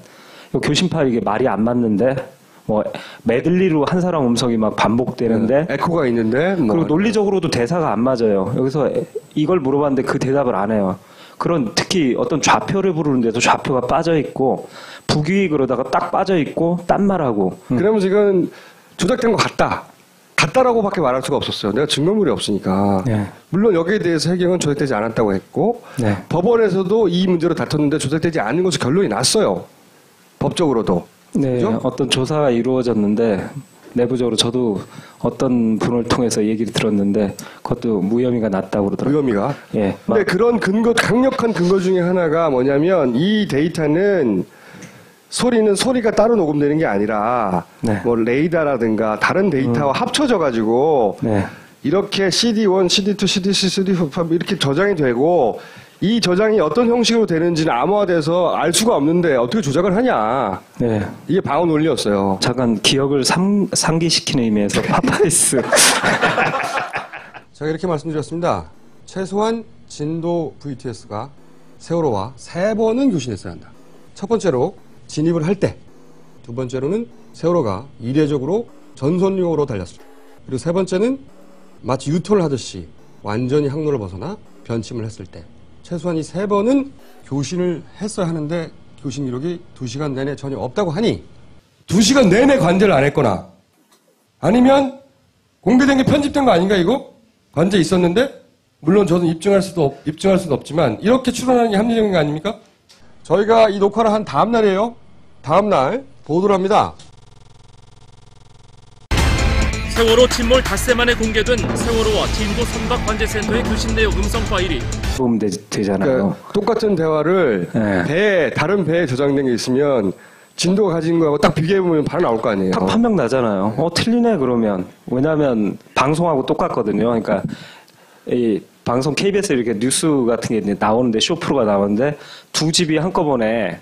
B: 교신 파일 이게 말이 안 맞는데 뭐 메들리로 한 사람 음성이 막 반복되는데
A: 에코가 있는데
B: 그리고 논리적으로도 대사가 안 맞아요. 여기서 이걸 물어봤는데 그 대답을 안 해요. 그런 특히 어떤 좌표를 부르는데도 좌표가 빠져 있고 북위 그러다가 딱 빠져 있고 딴 말하고.
A: 그러면 지금 조작된 것 같다라고밖에 말할 수가 없었어요. 내가 증거물이 없으니까.
B: 네.
A: 물론 여기에 대해서 해경은 조작되지 않았다고 했고
B: 네.
A: 법원에서도 이 문제로 다퉜는데 조작되지 않은 것으로 결론이 났어요. 법적으로도.
B: 네,
A: 그죠?
B: 어떤 조사가 이루어졌는데 내부적으로 저도 어떤 분을 통해서 얘기를 들었는데 그것도 무혐의가 났다고 그러더라고요.
A: 무혐의가?
B: 예.
A: 근데 그런 강력한 근거 중에 하나가 뭐냐면 이 데이터는 소리가 따로 녹음되는 게 아니라
B: 네.
A: 뭐 레이더라든가 다른 데이터와 합쳐져 가지고
B: 네.
A: 이렇게 CD1, CD2, CD3, CD4 이렇게 저장이 되고 이 저장이 어떤 형식으로 되는지는 암호화돼서 알 수가 없는데 어떻게 조작을 하냐.
B: 네.
A: 이게 방어 논리였어요.
B: 잠깐 기억을 상기시키는 의미에서 파파이스.
A: 제가 이렇게 말씀드렸습니다. 최소한 진도 VTS가 세월호와 3번은 교신했어야 한다. 첫 번째로 진입을 할 때, 두 번째로는 세월호가 이례적으로 전선용으로 달렸습니다. 그리고 세 번째는 마치 유턴을 하듯이 완전히 항로를 벗어나 변침을 했을 때 최소한 이 3번은 교신을 했어야 하는데 교신 기록이 2시간 내내 전혀 없다고 하니 2시간 내내 관제를 안 했거나 아니면 공개된 게 편집된 거 아닌가 이거? 관제 있었는데 물론 저는 입증할 수는 없지만 이렇게 추론하는 게 합리적인 거 아닙니까? 저희가 이 녹화를 한 다음 날이에요. 다음 날 보도를 합니다.
C: 세월호 침몰 닷새 만에 공개된 세월호와 진도 선박 관제센터의 교신 내역 음성 파일이
B: 보면 되잖아요.
A: 그러니까 똑같은 대화를
B: 네.
A: 다른 배에 저장된 게 있으면 진도가 가진 거하고 딱 비교해보면 바로 나올 거 아니에요.
B: 딱 판명 나잖아요. 틀리네 그러면. 왜냐하면 방송하고 똑같거든요. 그러니까 이 방송 KBS 이렇게 뉴스 같은 게 나오는데 쇼프로가 나오는데 두 집이 한꺼번에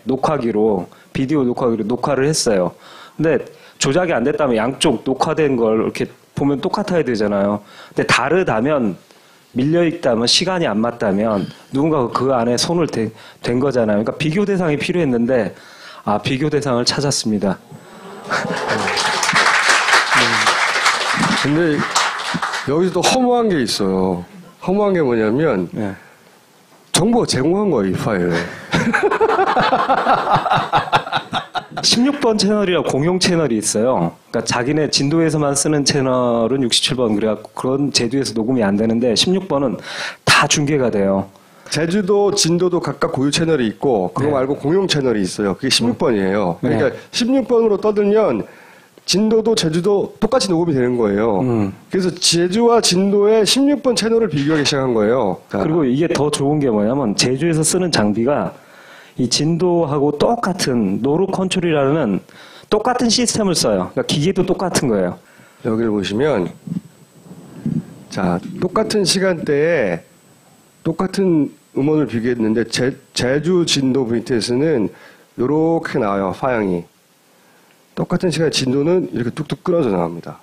B: 비디오 녹화기로 녹화를 했어요. 근데 조작이 안 됐다면 양쪽 녹화된 걸 이렇게 보면 똑같아야 되잖아요. 근데 다르다면 밀려있다면 시간이 안 맞다면 누군가 그 안에 손을 댄 거잖아요. 그러니까 비교 대상이 필요했는데 비교 대상을 찾았습니다.
A: 근데 여기서 또 허무한 게 있어요. 허무한 게 뭐냐면
B: 네.
A: 정부가 제공한 거예요, 이 파일을.
B: 16번 채널이라 공용 채널이 있어요. 그러니까 자기네 진도에서만 쓰는 채널은 67번 그래갖고 그런 제도에서 녹음이 안 되는데 16번은 다 중계가 돼요.
A: 제주도, 진도도 각각 고유 채널이 있고 그거
B: 네.
A: 말고 공용 채널이 있어요. 그게 16번이에요.
B: 네.
A: 그러니까 16번으로 떠들면 진도도 제주도 똑같이 녹음이 되는 거예요. 그래서 제주와 진도의 16번 채널을 비교하기 시작한 거예요.
B: 그리고 이게 더 좋은 게 뭐냐면 제주에서 쓰는 장비가 이 진도하고 똑같은 노루 컨트롤이라는 똑같은 시스템을 써요. 그러니까 기계도 똑같은 거예요.
A: 여기를 보시면 자 똑같은 시간대에 똑같은 음원을 비교했는데 제주 진도 VTS는 이렇게 나와요. 파양이. 똑같은 시간에 진도는 이렇게 뚝뚝 끊어져 나옵니다.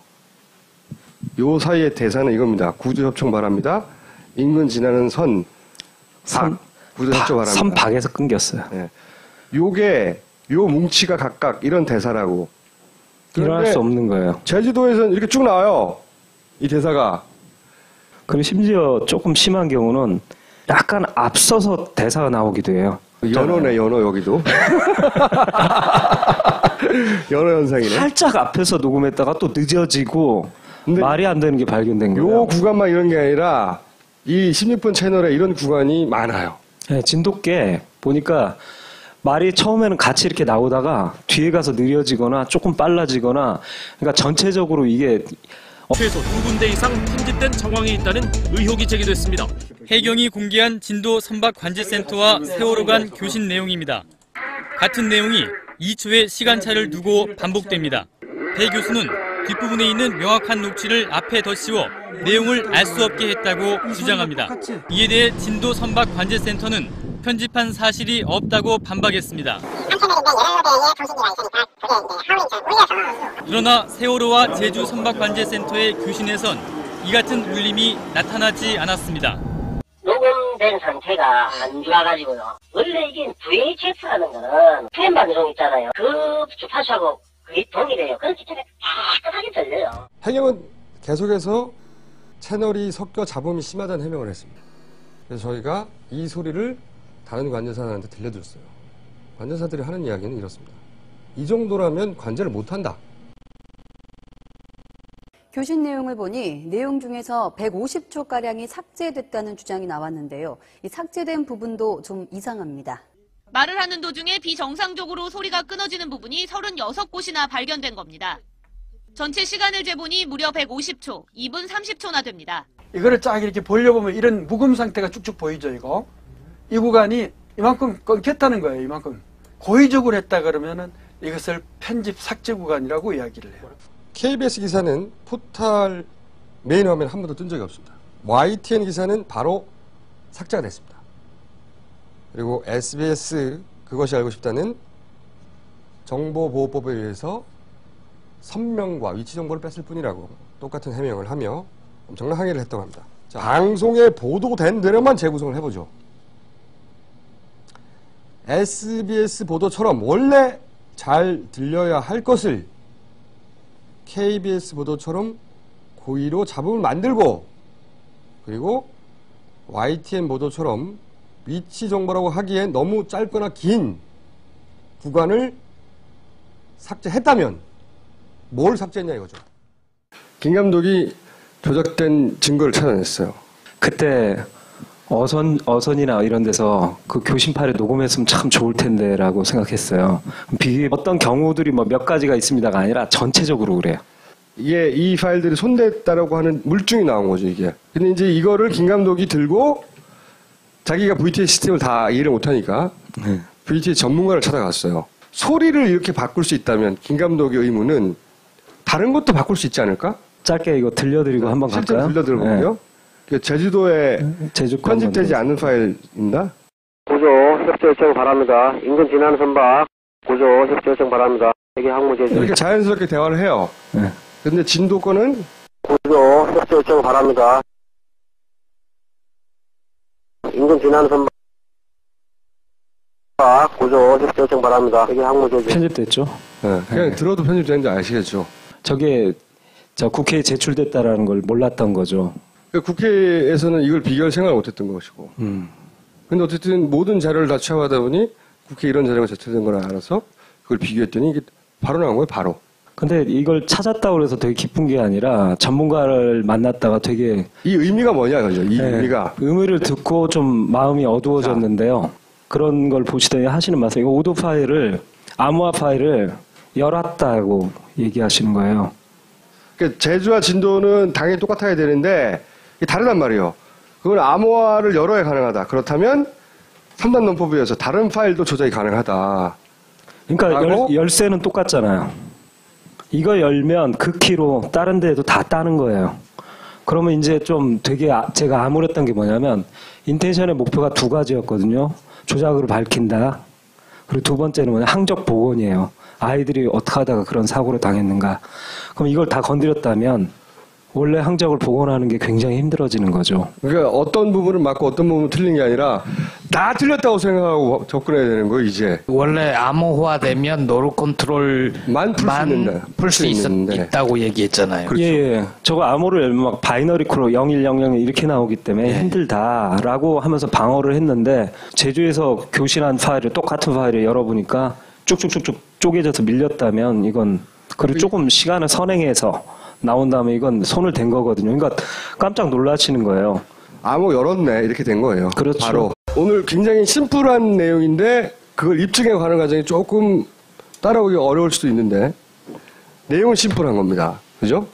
A: 요 사이의 대사는 이겁니다. 구조협정 바랍니다. 인근 지나는 선 구조협정 바랍니다.
B: 선박에서 끊겼어요.
A: 네. 요게 요 뭉치가 각각 이런 대사라고.
B: 일어날 수 없는 거예요.
A: 제주도에서는 이렇게 쭉 나와요. 이 대사가.
B: 그리고 심지어 조금 심한 경우는 약간 앞서서 대사가 나오기도 해요.
A: 연어네, 연어 여기도. 연어 현상이네.
B: 살짝 앞에서 녹음했다가 또 늦어지고 말이 안 되는 게 발견된 거예요.
A: 요 구간만 이런 게 아니라 이 16번 채널에 이런 구간이 많아요.
B: 네, 진돗개 보니까 말이 처음에는 같이 이렇게 나오다가 뒤에 가서 느려지거나 조금 빨라지거나 그러니까 전체적으로 이게
J: 최소 2군데 이상 편집된 정황이 있다는 의혹이 제기됐습니다.
C: 해경이 공개한 진도 선박관제센터와 세월호 간 교신 내용입니다. 같은 내용이 2초의 시간차를 두고 반복됩니다. 배 교수는 뒷부분에 있는 명확한 녹취를 앞에 더 씌워 내용을 알 수 없게 했다고 주장합니다. 이에 대해 진도 선박관제센터는 편집한 사실이 없다고 반박했습니다. 그러나 세월호와 제주 선박관제센터의 교신에선 이 같은 울림이 나타나지 않았습니다.
D: 녹음된 상태가 안 좋아가지고요. 원래 이게 VHS라는 거는 프레임 방송 있잖아요. 그 주파수하고 거의 동일해요. 그래서 기차가 깨끗하게 들려요.
A: 해경은 계속해서 채널이 섞여 잡음이 심하다는 해명을 했습니다. 그래서 저희가 이 소리를 다른 관제사들한테 들려드렸어요. 관제사들이 하는 이야기는 이렇습니다. 이 정도라면 관제를 못한다.
E: 교신 내용을 보니 내용 중에서 150초가량이 삭제됐다는 주장이 나왔는데요. 이 삭제된 부분도 좀 이상합니다.
F: 말을 하는 도중에 비정상적으로 소리가 끊어지는 부분이 36곳이나 발견된 겁니다. 전체 시간을 재보니 무려 150초, 2분 30초나 됩니다.
G: 이거를 쫙 이렇게 벌려보면 이런 묵음 상태가 쭉쭉 보이죠, 이거. 이 구간이 이만큼 끊겼다는 거예요, 이만큼. 고의적으로 했다 그러면은 이것을 편집 삭제 구간이라고 이야기를 해요.
A: KBS 기사는 포탈 메인 화면에 한 번도 뜬 적이 없습니다. YTN 기사는 바로 삭제가 됐습니다. 그리고 SBS 그것이 알고 싶다는 정보보호법에 의해서 선명과 위치 정보를 뺐을 뿐이라고 똑같은 해명을 하며 엄청난 항의를 했다고 합니다. 자, 방송에 보도된 대로만 재구성을 해보죠. SBS 보도처럼 원래 잘 들려야 할 것을 KBS 보도처럼 고의로 잡음을 만들고 그리고 YTN 보도처럼 위치 정보라고 하기엔 너무 짧거나 긴 구간을 삭제했다면 뭘 삭제했냐 이거죠. 김 감독이 조작된 증거를 찾아냈어요.
B: 그때 어선이나 이런 데서 그 교신 파일을 녹음했으면 참 좋을 텐데라고 생각했어요. 어떤 경우들이 뭐 몇 가지가 있습니다가 아니라 전체적으로 그래요.
A: 이게 이 파일들이 손댔다라고 하는 물증이 나온 거죠, 이게. 근데 이제 이거를 김 감독이 들고 자기가 VTS 시스템을 다 이해를 못하니까 VTS 전문가를 찾아갔어요. 소리를 이렇게 바꿀 수 있다면 김 감독의 의무는 다른 것도 바꿀 수 있지 않을까?
B: 짧게 이거 들려드리고 한번 갈까요?
A: 실제로 들려드려보고요. 네. 제주도에 편집되지 않은 파일입니다.
H: 구조 협조 요청 바랍니다. 인근 지나는 선박 구조 협조 요청 바랍니다. 여기 항모 제주.
A: 이렇게 자연스럽게 대화를 해요.
B: 네.
A: 근데 진도 거는
H: 구조 협조 요청 바랍니다. 인근 지나는 선박 고조 협조 요청 바랍니다. 여기 항무조지.
B: 편집됐죠?
A: 네, 그냥 들어도 편집되는지 아시겠죠?
B: 저게 국회에 제출됐다라는 걸 몰랐던 거죠.
A: 그러니까 국회에서는 이걸 비교할 생각을 못했던 것이고. 근데 어쨌든 모든 자료를 다 취합하다 보니 국회에 이런 자료가 제출된 걸 알아서 그걸 비교했더니 이게 바로 나온 거예요, 바로.
B: 근데 이걸 찾았다고 해서 되게 기쁜 게 아니라 전문가를 만났다가 되게
A: 이 의미가 뭐냐, 그죠? 이 의미가.
B: 의미를 듣고 좀 마음이 어두워졌는데요. 그런 걸 보시더니 하시는 말씀, 이거 오도 파일을, 암호화 파일을 열었다고 얘기하시는 거예요.
A: 그러니까 제주와 진도는 당연히 똑같아야 되는데 이게 다르단 말이에요. 그건 암호화를 열어야 가능하다. 그렇다면 3단 논법에서 다른 파일도 조작이 가능하다.
B: 그러니까 열쇠는 똑같잖아요. 이거 열면 그 키로 다른 데도 다 따는 거예요. 그러면 이제 좀 되게 제가 암울했던 게 뭐냐면 인텐션의 목표가 두 가지였거든요. 조작으로 밝힌다. 그리고 두 번째는 뭐냐, 항적 복원이에요. 아이들이 어떻게 하다가 그런 사고를 당했는가. 그럼 이걸 다 건드렸다면 원래 항적을 복원하는 게 굉장히 힘들어지는 거죠.
A: 그러니까 어떤 부분은 맞고 어떤 부분은 틀린 게 아니라 다 틀렸다고 생각하고 접근해야 되는 거예요, 이제.
I: 원래 암호화되면 노루 컨트롤만 풀 수 있다고 얘기했잖아요.
B: 그렇죠. 예. 저거 암호를 열면 막 바이너리 코로 0100 이렇게 나오기 때문에 힘들다라고 하면서 방어를 했는데 제주에서 교신한 파일을 똑같은 파일을 열어보니까 쭉쭉쭉쭉 쪼개져서 밀렸다면 이건 그리고 조금 시간을 선행해서 나온 다음에 이건 손을 댄 거거든요. 그러니까 깜짝 놀라시는 거예요.
A: 암호 열었네 이렇게 된 거예요.
B: 그렇죠.
A: 바로 오늘 굉장히 심플한 내용인데 그걸 입증해 가는 과정이 조금 따라오기 어려울 수도 있는데 내용은 심플한 겁니다. 그죠?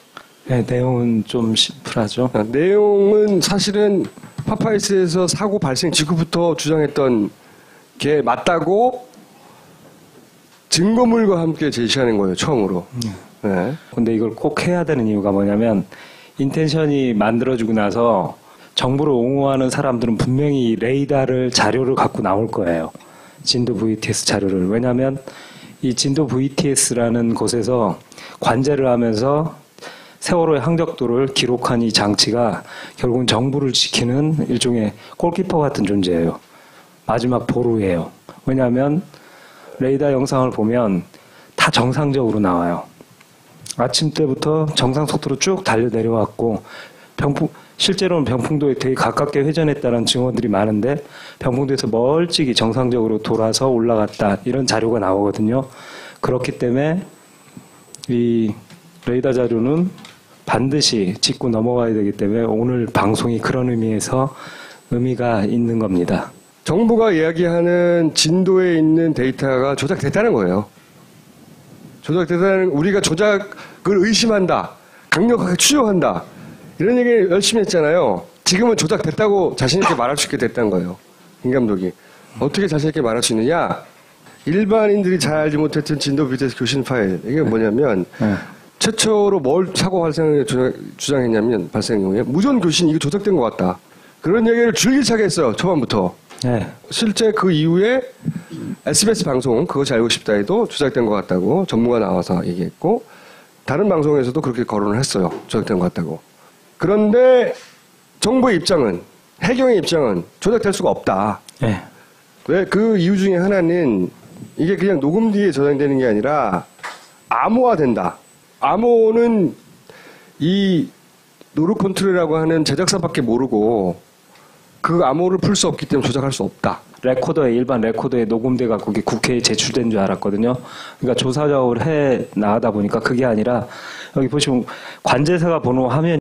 B: 네, 내용은 좀 심플하죠.
A: 내용은 사실은 파파이스에서 사고 발생 직후부터 주장했던 게 맞다고 증거물과 함께 제시하는 거예요. 처음으로. 네.
B: 근데 이걸 꼭 해야 되는 이유가 뭐냐면 인텐션이 만들어지고 나서 정부를 옹호하는 사람들은 분명히 레이더를 자료를 갖고 나올 거예요. 진도 VTS 자료를. 왜냐하면 이 진도 VTS라는 곳에서 관제를 하면서 세월호의 항적도를 기록한 이 장치가 결국은 정부를 지키는 일종의 골키퍼 같은 존재예요. 마지막 보루예요. 왜냐하면 레이더 영상을 보면 다 정상적으로 나와요. 아침 때부터 정상 속도로 쭉 달려 내려왔고 실제로는 병풍도에 되게 가깝게 회전했다는 증언들이 많은데 병풍도에서 멀찍이 정상적으로 돌아서 올라갔다 이런 자료가 나오거든요. 그렇기 때문에 이 레이더 자료는 반드시 짚고 넘어가야 되기 때문에 오늘 방송이 그런 의미에서 의미가 있는 겁니다.
A: 정부가 이야기하는 진도에 있는 데이터가 조작됐다는 거예요. 조작됐다는, 우리가 조작을 의심한다, 강력하게 추정한다, 이런 얘기 열심히 했잖아요. 지금은 조작됐다고 자신있게 말할 수 있게 됐다는 거예요. 김 감독이. 어떻게 자신있게 말할 수 있느냐? 일반인들이 잘 알지 못했던 진도 VTS 교신 파일. 이게 뭐냐면, 최초로 뭘 사고 발생을 주장했냐면, 발생 경우에 무전 교신 이거 조작된 것 같다. 그런 얘기를 줄기차게 했어요. 초반부터.
B: 네.
A: 실제 그 이후에 SBS 방송 그것이 알고 싶다에도 조작된 것 같다고 전문가 나와서 얘기했고 다른 방송에서도 그렇게 거론을 했어요. 조작된 것 같다고. 그런데 정부의 입장은, 해경의 입장은 조작될 수가 없다.
B: 네.
A: 왜? 그 이유 중에 하나는 이게 그냥 녹음 뒤에 저장되는 게 아니라 암호화된다. 암호는 이 노루 컨트롤이라고 하는 제작사밖에 모르고 그 암호를 풀 수 없기 때문에 조작할 수 없다.
B: 레코더에, 일반 레코더에 녹음돼 갖고 국회에 제출된 줄 알았거든요. 그러니까 조사 작업을 해 나가다 보니까 그게 아니라 여기 보시면 관제사가 번호 화면